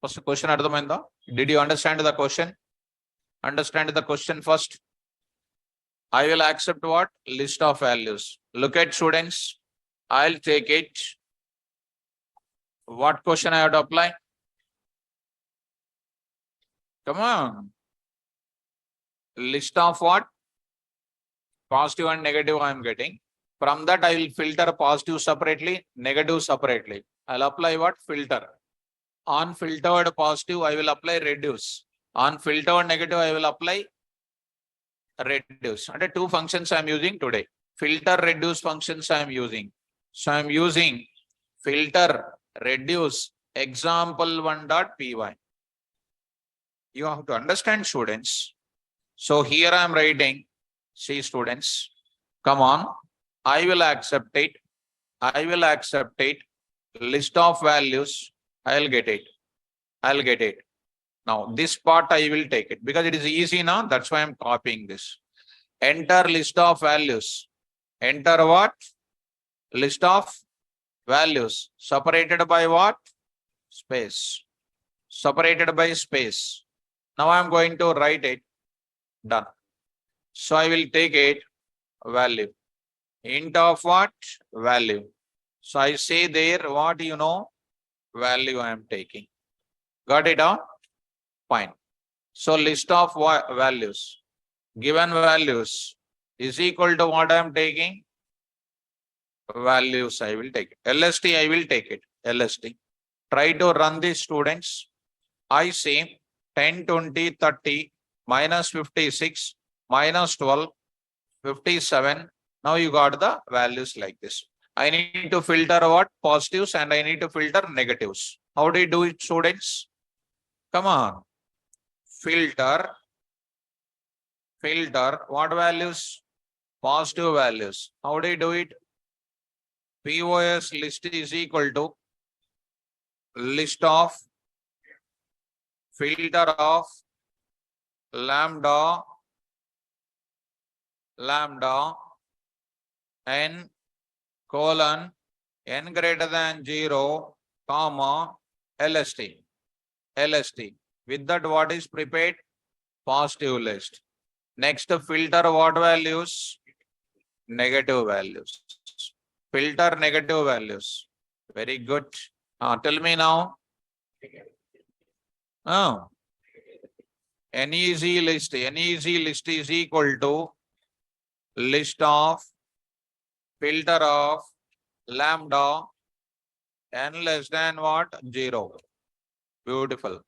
First question ardhamainda? Did you understand the question? Understand the question first. I will accept what? List of values. Look at students. I'll take it. What question I have to apply? Come on. List of what? Positive and negative I am getting. From that I will filter positive separately, negative separately. I'll apply what? Filter. On filtered positive I will apply reduce. On filtered negative I will apply reduce. And two functions I am using today. Filter, reduce functions I am using. So I am using filter, reduce example1.py. You have to understand, students. So here I am writing, see students, come on, I will accept it. I will accept it. List of values, I'll get it. I'll get it. Now this part I will take it because it is easy now. That's why I'm copying this. Enter list of values. Enter what? List of values. Separated by what? Space. Separated by space. Now I'm going to write it. Done. So I will take it value. Int of what? Value. So I say there what you know? Value I am taking. Got it on? Fine. So list of values. Given values is equal to what I am taking? Values I will take it. LST I will take it. LST. Try to run this, students. I say 10, 20, 30, minus 56, minus 12, 57. Now you got the values like this. I need to filter what? Positives and I need to filter negatives. How do you do it, students? Come on. Filter. Filter. What values? Positive values. How do you do it? POS list is equal to list of filter of lambda n colon n greater than 0 comma LST. With that, what is prepared? Positive list. Next, filter what values? Negative values. Filter negative values. Very good. Tell me now. NEZ list. NEZ list is equal to list of filter of lambda n less than what? 0. Beautiful.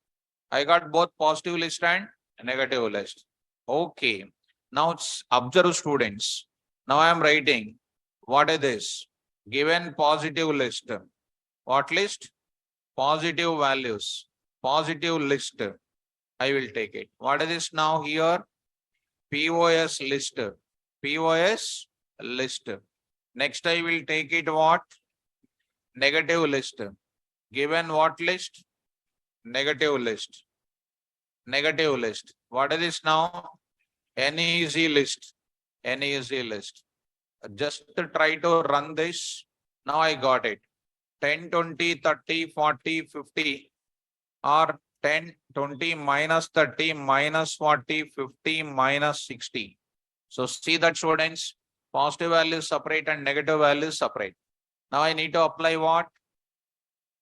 I got both positive list and negative list. Okay. Now observe, students. Now I am writing. What is this? Given positive list. What list? Positive values. Positive list. I will take it. What is this now here? POS list. POS list. Next I will take it what? Negative list. Given what list? Negative list. Negative list. What is this now? NEZ list. NEZ list. Just to try to run this. Now I got it. 10, 20, 30, 40, 50 or 10, 20 minus 30 minus 40, 50 minus 60. So see that, students, positive values separate and negative values separate. Now I need to apply what?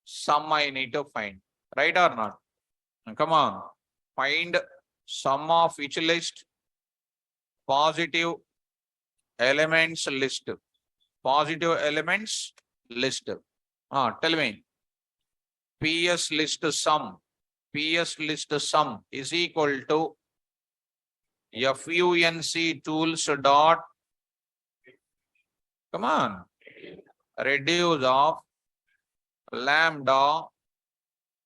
Sum I need to find. Right or not? Come on. Find sum of each list. Positive elements list. Positive elements list. Tell me. PS list sum. PS list sum is equal to FUNC tools dot. Come on. Reduce of lambda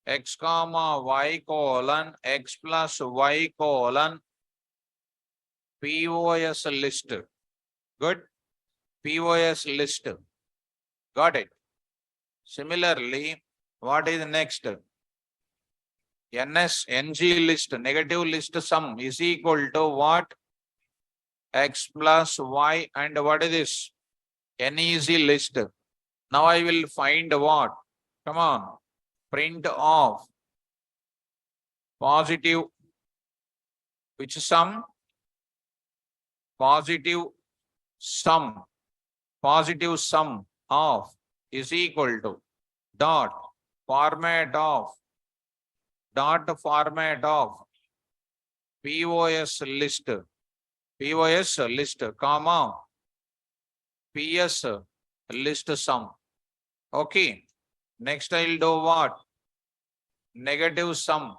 x comma y colon x plus y colon POS list. Good. POS list. Got it. Similarly, what is next? NG list, negative list sum is equal to what? X plus Y and what is this? NEZ list. Now I will find what? Come on. Print of positive, which sum? Positive sum. Positive sum of is equal to dot format of POS list. POS list, comma PS list sum. Okay. Next I'll do what? Negative sum.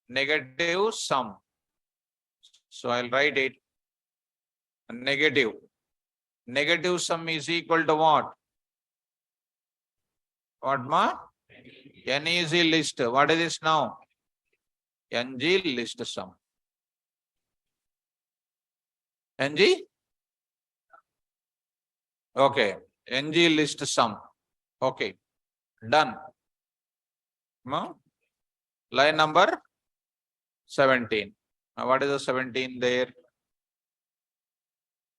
Negative sum. So I'll write it. Negative. Negative sum is equal to what? What ma? N is the list. What is this now? NG list sum. NG? Okay. NG list sum. Okay. Done. No? Line number 17. Now what is the 17 there?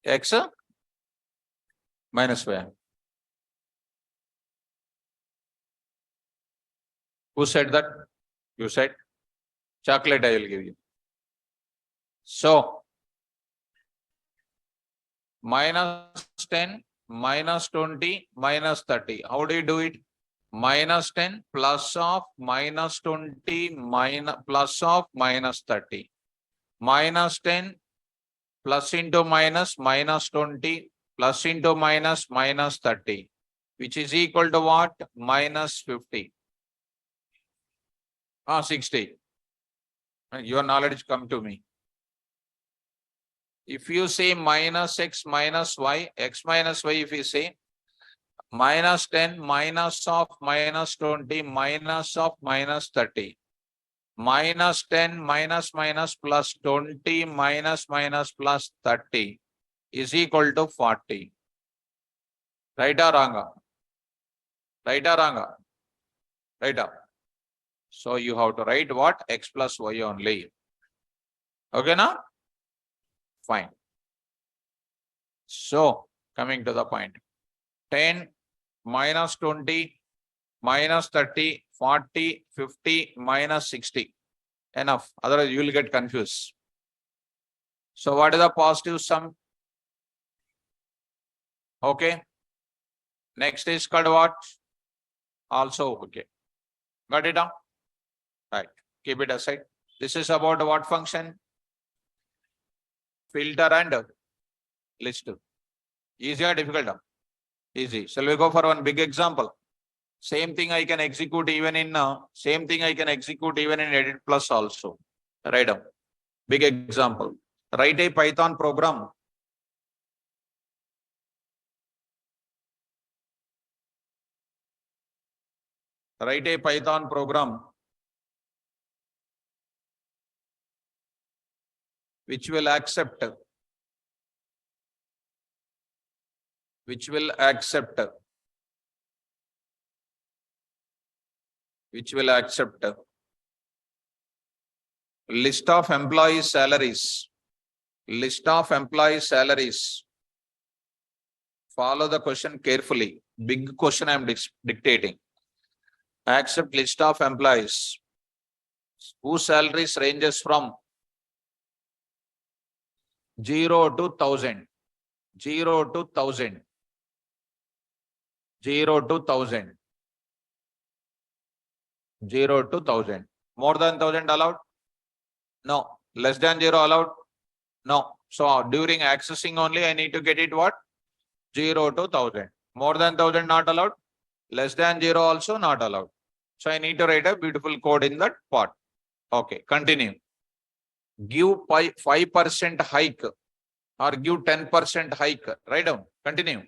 X minus y. Who said that? You said. Chocolate I will give you. So, minus 10, minus 20, minus 30. How do you do it? Minus 10 plus of minus 20 minus plus of minus 30. Minus 10 plus into minus minus 20 plus into minus minus 30, which is equal to what? Minus 50. 60. Your knowledge come to me. If you say minus x minus y, x minus y, if you say minus 10 minus of minus 20 minus of minus 30, minus 10 minus minus plus 20 minus minus plus 30 is equal to 40. Right or wrong? Right or wrong? Right up. So you have to write what? X plus y only. Okay, now? Fine. So coming to the point. 10 minus 20 minus 30, 40, 50 minus 60. Enough. Otherwise you will get confused. So what is the positive sum? Okay. Next is called what? Also okay. Got it now? Right. Keep it aside. This is about what function? Filter and list. Easy or difficult? Easy. Shall we go for one big example? Same thing I can execute even in Edit Plus also. Write down. Big example. Write a Python program. Write a Python program which will accept list of employees' salaries. List of employees' salaries. Follow the question carefully. Big question I am dictating. Accept list of employees whose salaries ranges from 0 to 1000. 0 to 1000. 0 to 1000. 0 to 1000. More than 1000 allowed? No. Less than 0 allowed? No. So during accessing only I need to get it what? 0 to 1000. More than 1000 not allowed? Less than 0 also not allowed. So I need to write a beautiful code in that part. Okay, continue. Give 5% hike or give 10% hike. Write down. Continue.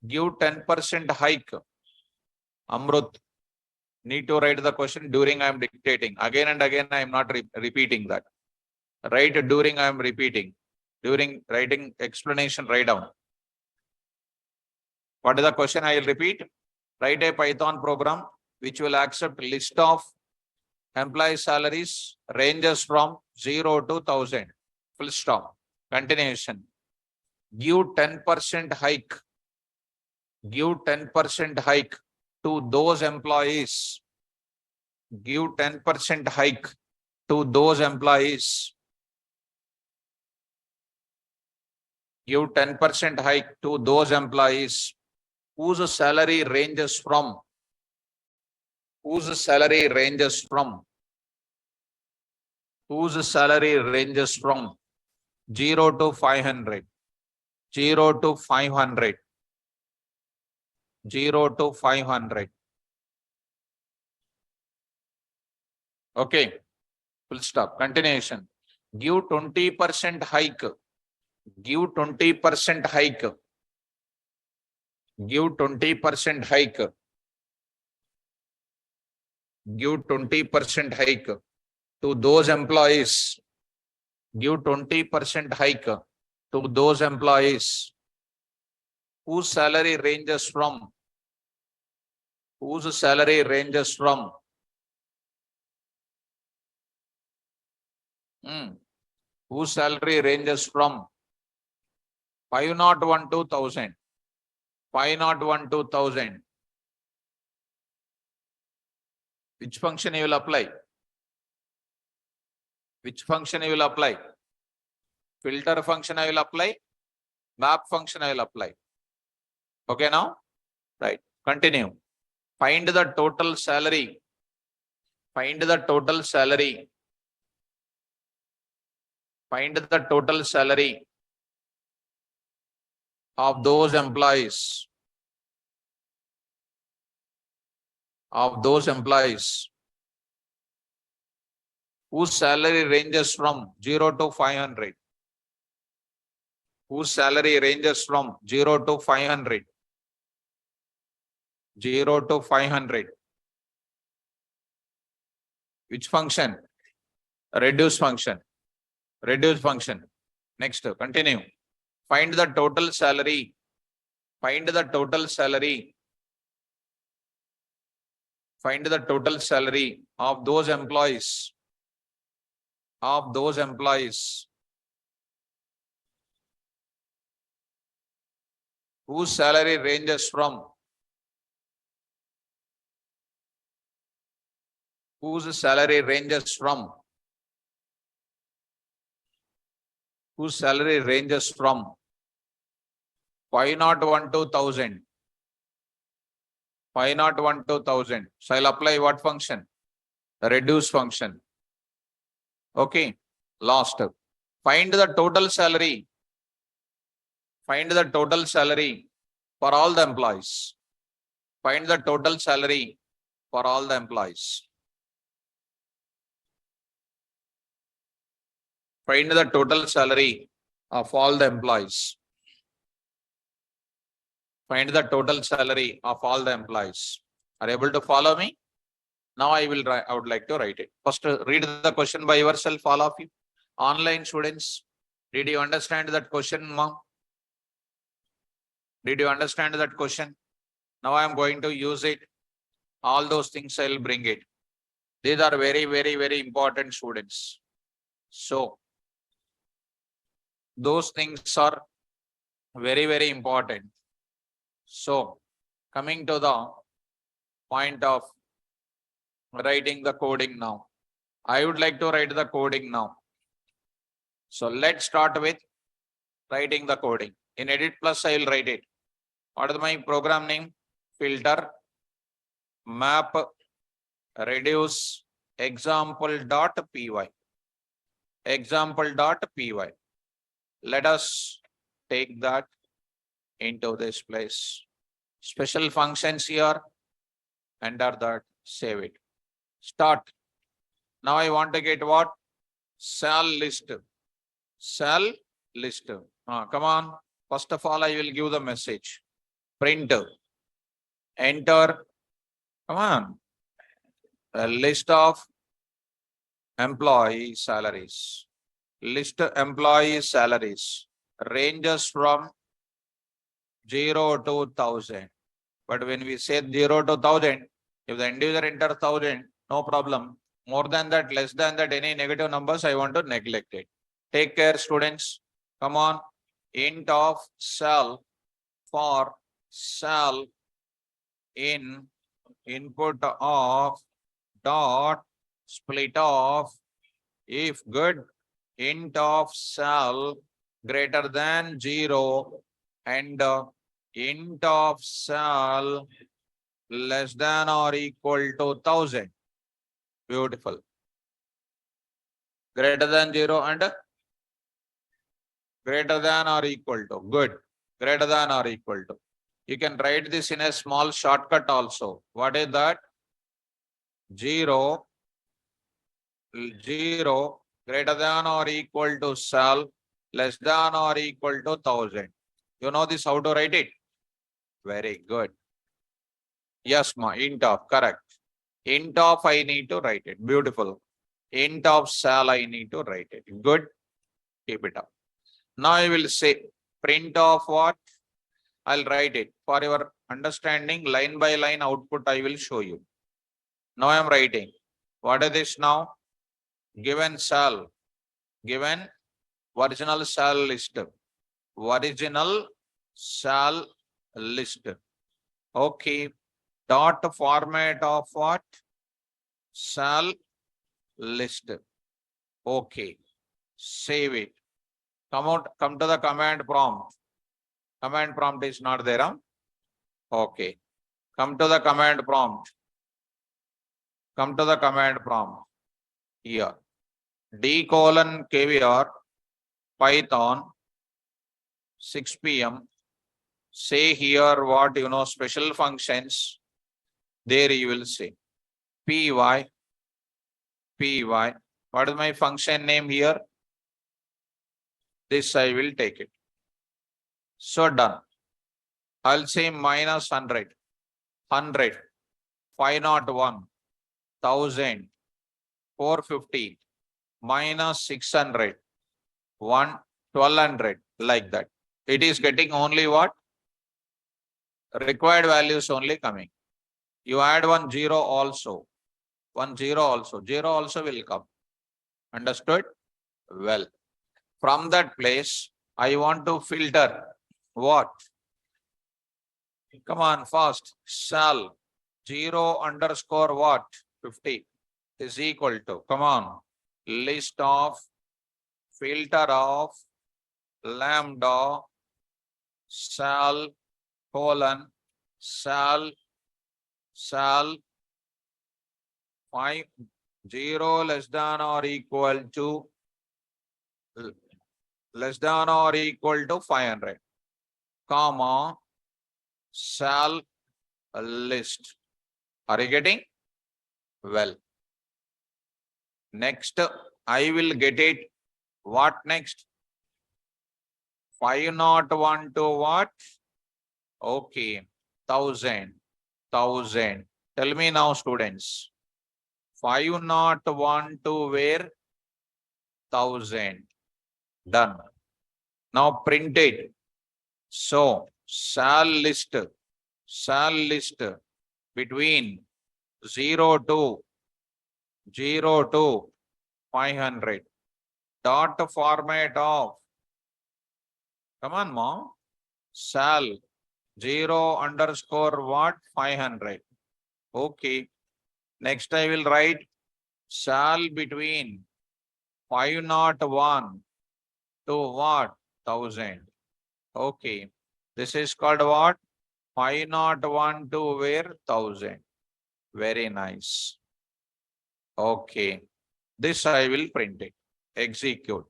Give 10% hike. Amrut. Need to write the question during I am dictating. Again and again I am not repeating that. Write during I am repeating. During writing explanation, write down. What is the question? I will repeat. Write a Python program which will accept list of employee salaries ranges from 0 to 1000. Full stop. Continuation. Give 10% hike. Give 10% hike to those employees. Give 10% hike to those employees. Give 10% hike to those employees whose salary ranges from 0 to 500. 0 to 500. 0 to 500. Okay. Full stop. Continuation. Give 20% hike. Give 20% hike. Give 20% hike give 20% hike to those employees. Give 20% hike to those employees whose salary ranges from whose salary ranges from whose salary ranges from 501 to 1000. 501 to 1000. Which function you will apply? Which function you will apply? Filter function I will apply. Map function I will apply. Okay now? Right. Continue. Find the total salary. Find the total salary. Find the total salary of those employees. Of those employees whose salary ranges from 0 to 500. Whose salary ranges from 0 to 500. 0 to 500. Which function? Reduce function. Reduce function. Next, continue. Find the total salary. Find the total salary. Find the total salary of those employees. Of those employees whose salary ranges from whose salary ranges from 501 to 1000. 501 to 1000. So I'll apply what function? Reduce function. Okay. Last. Find the total salary. Find the total salary for all the employees. Find the total salary for all the employees. Find the total salary of all the employees. Find the total salary of all the employees. Are you able to follow me? Now I would like to write it. First, read the question by yourself, all of you. Online students, did you understand that question, ma'am? Did you understand that question? Now I am going to use it. All those things I will bring it. These are very, very, very important, students. So, those things are very, very important. So, coming to the point of writing the coding now. I would like to write the coding now. So, let's start with writing the coding. In Edit Plus, I will write it. What is my program name? Filter, map, reduce, example.py. Example.py. Let us take that into this place. Special functions here. Enter that, save it. Start. Now I want to get what? Cell list. Cell list. Come on. First of all, I will give the message. Print. Enter. Come on. A list of employee salaries. List employee salaries. Ranges from 0 to 1000. But when we say 0 to 1000, if the end user enter 1000, no problem. More than that, less than that, any negative numbers, I want to neglect it. Take care, students. Come on. Int of cell for cell in input of dot split of if good int of cell greater than 0 and int of cell less than or equal to 1000. Beautiful. Greater than 0 and greater than or equal to. Good. Greater than or equal to. You can write this in a small shortcut also. What is that? 0, 0 greater than or equal to cell less than or equal to 1000. You know this how to write it? Very good. Yes, ma, int of, correct. Int of I need to write it. Beautiful. Int of sal I need to write it. Good. Keep it up. Now I will say print of what? I'll write it. For your understanding, line by line output I will show you. Now I am writing. What is this now? Given sal. Given original sal list. Original sal list. Okay. Dot format of what? Sal list. Okay. Save it. Come to the command prompt. Command prompt is not there. Huh? Okay. Come to the command prompt. Come to the command prompt. Here. D:KVR Python 6 p.m. Say here what special functions. There you will say py. What is my function name here? This I will take it. So done. I'll say minus 100, 100, 501, 1000, 450, minus 600, 1200, like that. It is getting only what? Required values only coming. You add 1 0 also. 1 0 also. 0 also will come. Understood? Well, from that place, I want to filter what? Come on, fast. Shall 0 underscore what? 50 is equal to, come on, list of filter of lambda sal colon sal 5 0 less than or equal to 500, comma sal list. Are you getting? Well, next I will get it. What next? 501 to what? Okay, 1000. Tell me now, students. 501 to where? 1000. Done. Now print it. So sal list between 0 to 500. Dot format of, come on, mom, sal 0 underscore what? 500. Okay. Next I will write sal between 501 to what? 1000. Okay. This is called what? 501 to where? 1000. Very nice. Okay. This I will print it. Execute.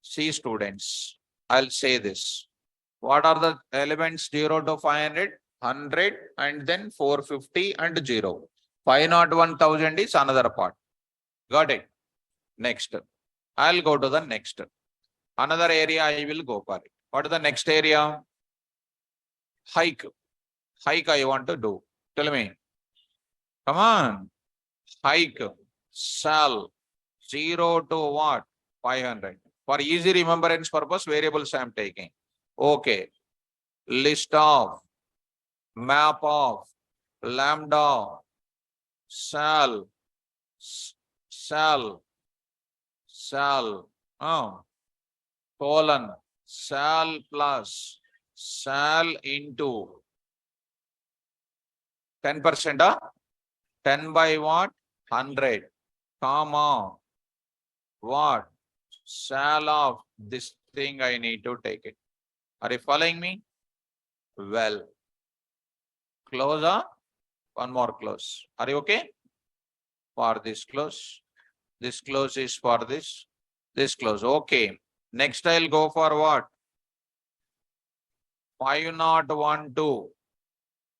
See, students, I'll say this. What are the elements 0 to 500? 100 and then 450 and 0. 501,000 is another part. Got it? Next. I'll go to the next. Another area I will go for it. What is the next area? Hike. Hike I want to do. Tell me. Come on. Hike. Sal 0 to what? 500. For easy remembrance purpose, variables I am taking. Okay. List of, map of, lambda, sal, colon, sal plus, sal into 10%, 10 by what? 100, comma, what? Sal of this thing I need to take it. Are you following me? Well, close, one more close. Are you okay? For this close. This close is for this. This close. Okay. Next I'll go for what? 5012.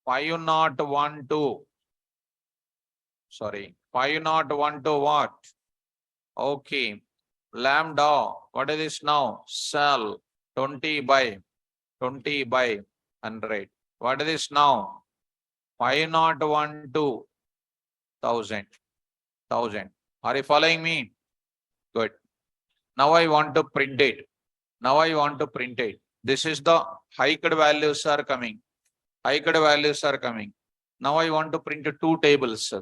5012. Sorry. 5012 what? Okay. Lambda. What is this now? Sal 20 by 100. What is this now? 5012 1000. Are you following me? Good. Now I want to print it. This is the hiked values are coming. Now I want to print two tables.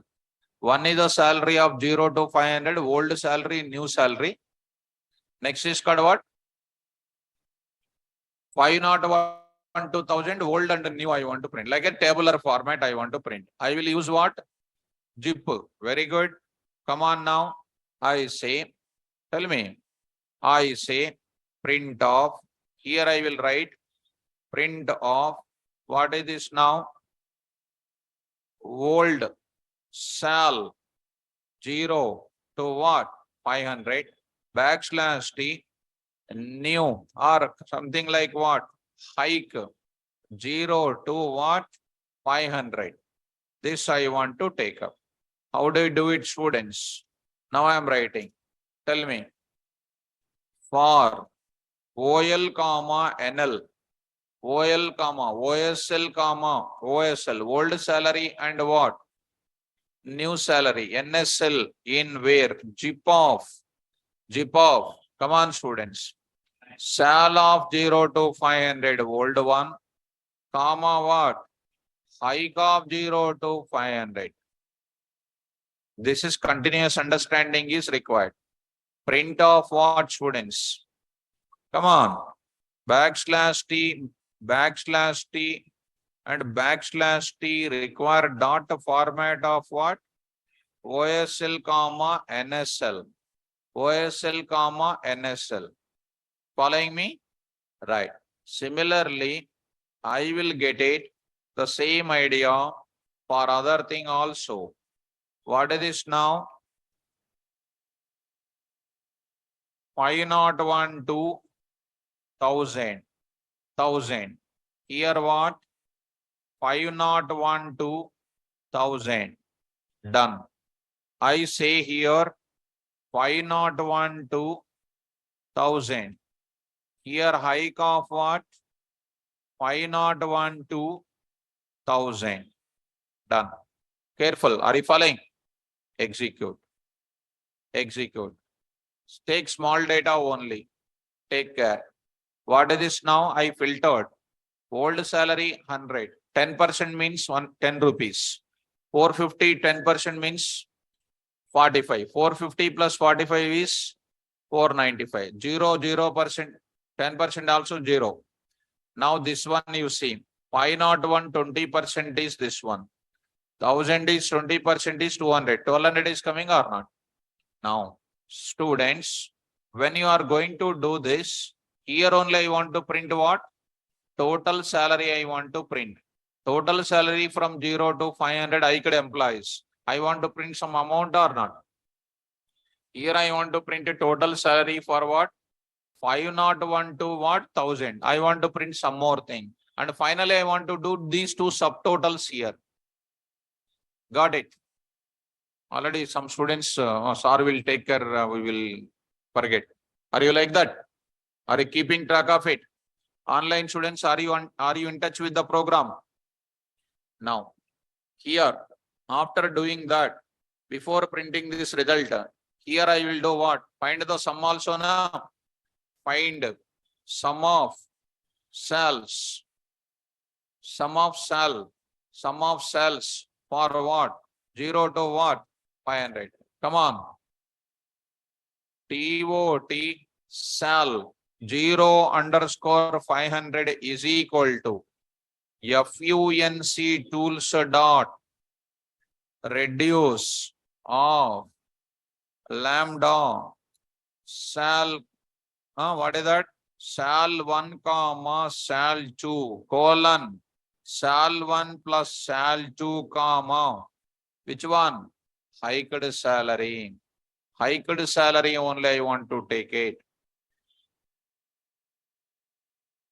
One is the salary of 0 to 500, old salary, new salary. Next is called what? 501 2000, old and new I want to print. Like a tabular format I want to print. I will use what? ZIP. Very good. Come on now. I say, tell me. I say print of. Here I will write print of. What is this now? Old sal 0 to what? 500 backslash T new or something like what? Hike 0 to what? 500. This I want to take up. How do you do it, students? Now I am writing. Tell me. For OL comma NL, OL comma OSL comma OSL, old salary and what? New salary, NSL in where? ZIP of. Come on, students. Sal of 0 to 500, old one, comma what? Hike of 0 to 500. This is continuous understanding is required. Print of what, students? Come on. Backslash T and backslash T require dot format of what? OSL comma NSL. OSL comma NSL. Following me? Right. Similarly, I will get it the same idea for other thing also. What is this now? 501 to 1000. Here what? 501 to 1000. Done. I say here 501 to 1000. Here hike of what? 501 to 1000. Done. Careful. Are you following? Execute. Take small data only. Take care. What is this now? I filtered. Old salary 100. 10% means 10 rupees. 450, 10% means 45. 450 plus 45 is 495. 0%. 10% also 0. Now this one you see. 501, 20% is this one. 1000 is 20% is 200. 1200 is coming or not? Now, students, when you are going to do this, here only I want to print what? Total salary I want to print. Total salary from 0 to 500 hiked employees. I want to print some amount or not? Here I want to print a total salary for what? 501 to what? 1000. I want to print some more thing. And finally, I want to do these two subtotals here. Got it? Already some students, sir will take care, we will forget. Are you like that? Are you keeping track of it? Online students, are you in touch with the program? Now, here, after doing that, before printing this result, here I will do what? Find the sum also now. Find sum of cells. Sum of cells for what? 0 to what? 500. Come on. TOT cell 0 underscore 500 is equal to FUNC tools dot reduce of lambda sal. What is that? Sal 1 comma sal 2 colon sal 1 plus sal 2 comma. Which one? Hiked salary. Hiked salary only I want to take it.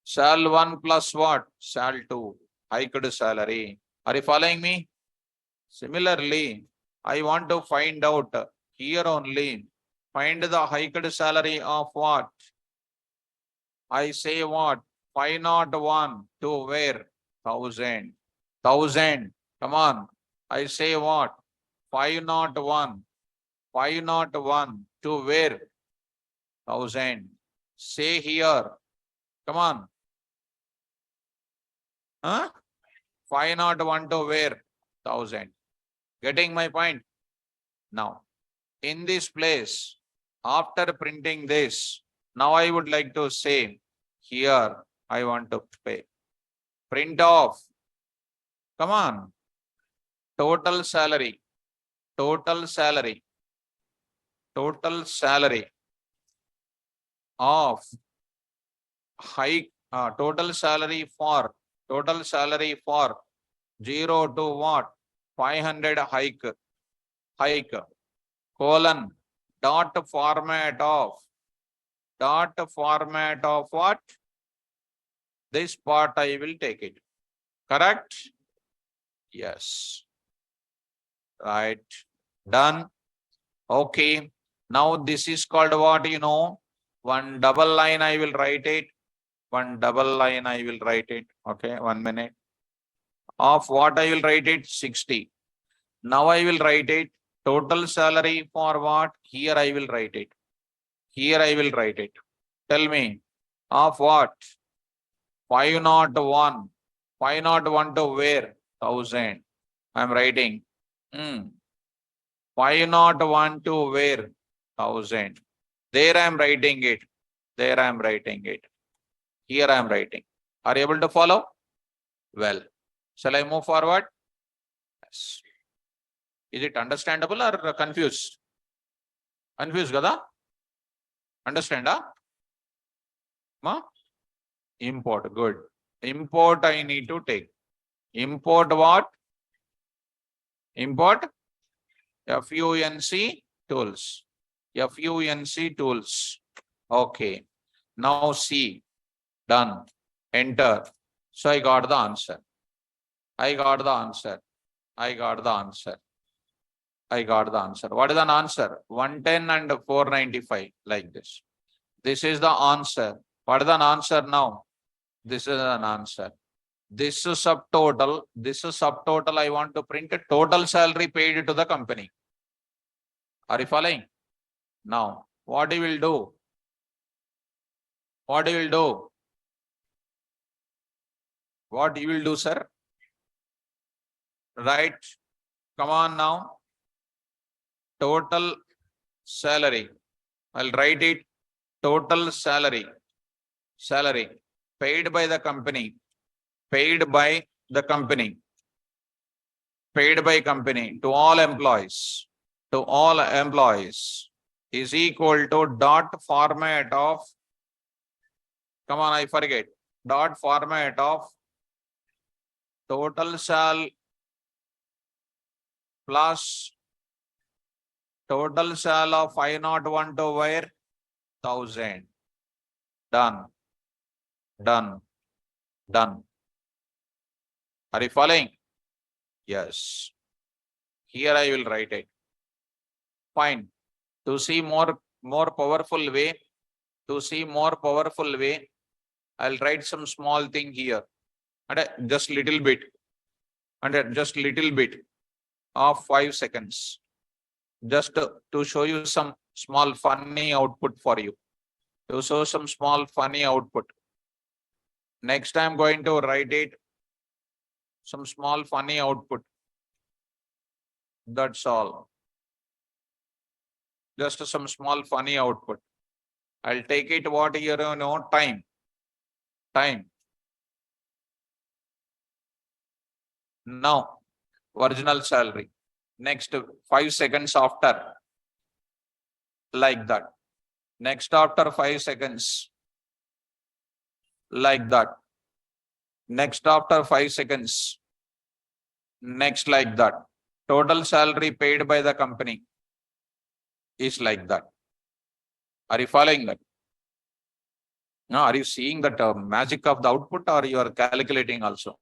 Sal 1 plus what? Sal 2. Hiked salary. Are you following me? Similarly, I want to find out here only. Find the hiked salary of what? I say what? 501 to where? 1000. 1000. Come on. I say what? 501. 501 to where? 1000. Say here. Come on. Huh? 501 to where? 1000. Getting my point? Now, in this place, after printing this, now I would like to say, here I want to pay. Print off. Come on. Total salary. Total salary. Total salary of hike. Total salary for 0 to what? 500 hike colon dot format of what? This part I will take it. Correct? Yes. Right. Done. Okay. Now this is called what? You know, one double line I will write it. One double line I will write it. Okay. 1 minute. Of what I will write it? 60. Now I will write it. Total salary for what? Here I will write it. Here I will write it. Tell me. Of what? 501. 501 to where? 1000. I am writing. 501 to where? 1000. There I am writing it. There I am writing it. Here I am writing. Are you able to follow? Well, shall I move forward? Yes. Is it understandable or confused? Confused, Gada? Understand, huh? Ma? Import, good. Import I need to take. Import what? Import FUNC tools. FUNC tools. Okay. Now see. Done. Enter. So I got the answer. I got the answer. I got the answer. I got the answer. What is an answer? 110 and 495 like this. This is the answer. What is an answer now? This is an answer. This is subtotal. This is subtotal. I want to print a total salary paid to the company. Are you following? Now, what you will do? What you will do? What you will do, sir? Right. Come on now. Total salary. I'll write it. Total salary. Salary paid by the company. Paid by the company. Paid by company to all employees. To all employees is equal to dot format of. Come on, I forget. Dot format of total sal plus total sal of 501 to where? 1000. Done. Done. Done. Are you following? Yes. Here I will write it. Fine. To see more powerful way, I'll write some small thing here. And just little bit. And just little bit of 5 seconds. Just to show you some small funny output for you. To show some small funny output. Next I'm going to write it. Some small funny output. That's all. Just some small funny output. I'll take it what here, you know, time. Time. Now, original salary. Next 5 seconds after. Like that. Next after 5 seconds. Like that. Next after 5 seconds. Next like that. Total salary paid by the company is like that. Are you following that? Now, are you seeing that magic of the output, or you are calculating also?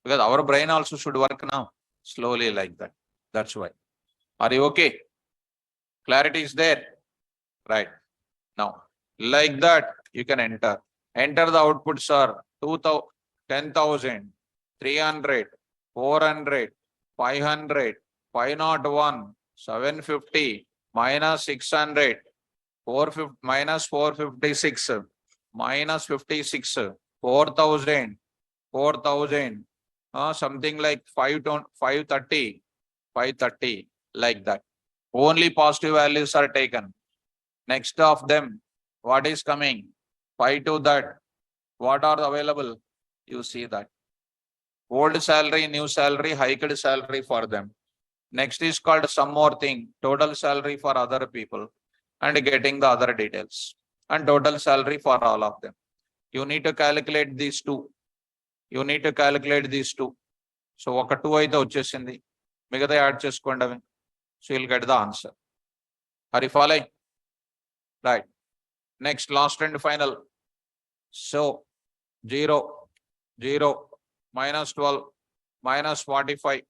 Because our brain also should work now, slowly like that. That's why. Are you okay? Clarity is there? Right. Now, like that, you can enter. Enter the outputs are 2,000, 10,000, 300, 400, 500, 501, 750, minus 600, 450, minus 456, minus 56, 4,000, 4,000, something like 530, 530, like that. Only positive values are taken. Next of them, what is coming? 5 to that. What are available? You see that. Old salary, new salary, hiked salary for them. Next is called some more thing, total salary for other people and getting the other details and total salary for all of them. You need to calculate these two. You need to calculate these two. So ఒక 2 అయితే వచ్చేసింది, మిగతా add చేసుకోండి అవి. So you'll get the answer. Are you following? Right. Next, last and final. So 0, 0, minus 12, minus 45,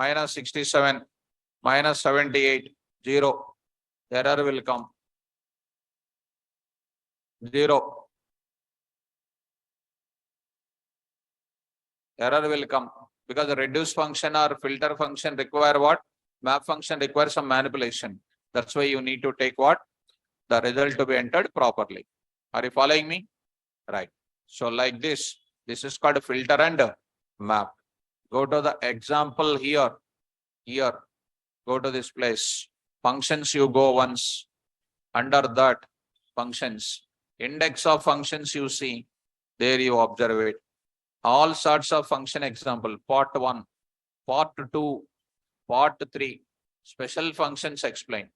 minus 67, minus 78, 0. Error will come. 0. Error will come because the reduce function or filter function require what? Map function requires some manipulation. That's why you need to take what? The result to be entered properly. Are you following me? Right. So like this is called filter and map. Go to the example here. Here, go to this place. Functions you go once. Under that, functions. Index of functions you see. There you observe it. All sorts of function example. Part 1, part 2, part 3. Special functions explained.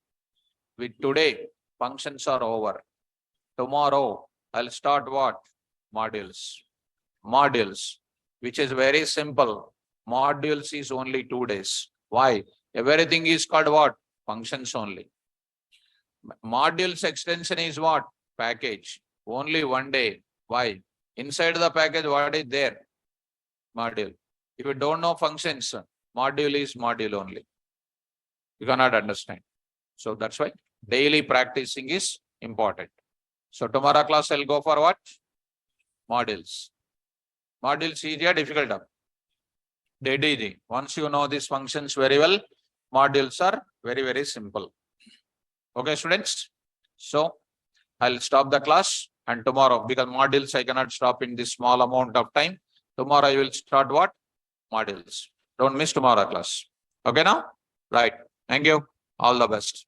With today, functions are over. Tomorrow, I'll start what? Modules. Modules, which is very simple. Modules is only 2 days. Why? Everything is called what? Functions only. Modules extension is what? Package. Only 1 day. Why? Inside the package, what is there? Module. If you don't know functions, module is module only. You cannot understand. So that's why daily practicing is important. So tomorrow class I'll go for what? Modules. Modules easy or difficult? Dead easy. Once you know these functions very well, modules are very, very simple. Okay, students? So I'll stop the class and tomorrow, because modules I cannot stop in this small amount of time. Tomorrow I will start what? Modules. Don't miss tomorrow class. Okay now? Right. Thank you. All the best.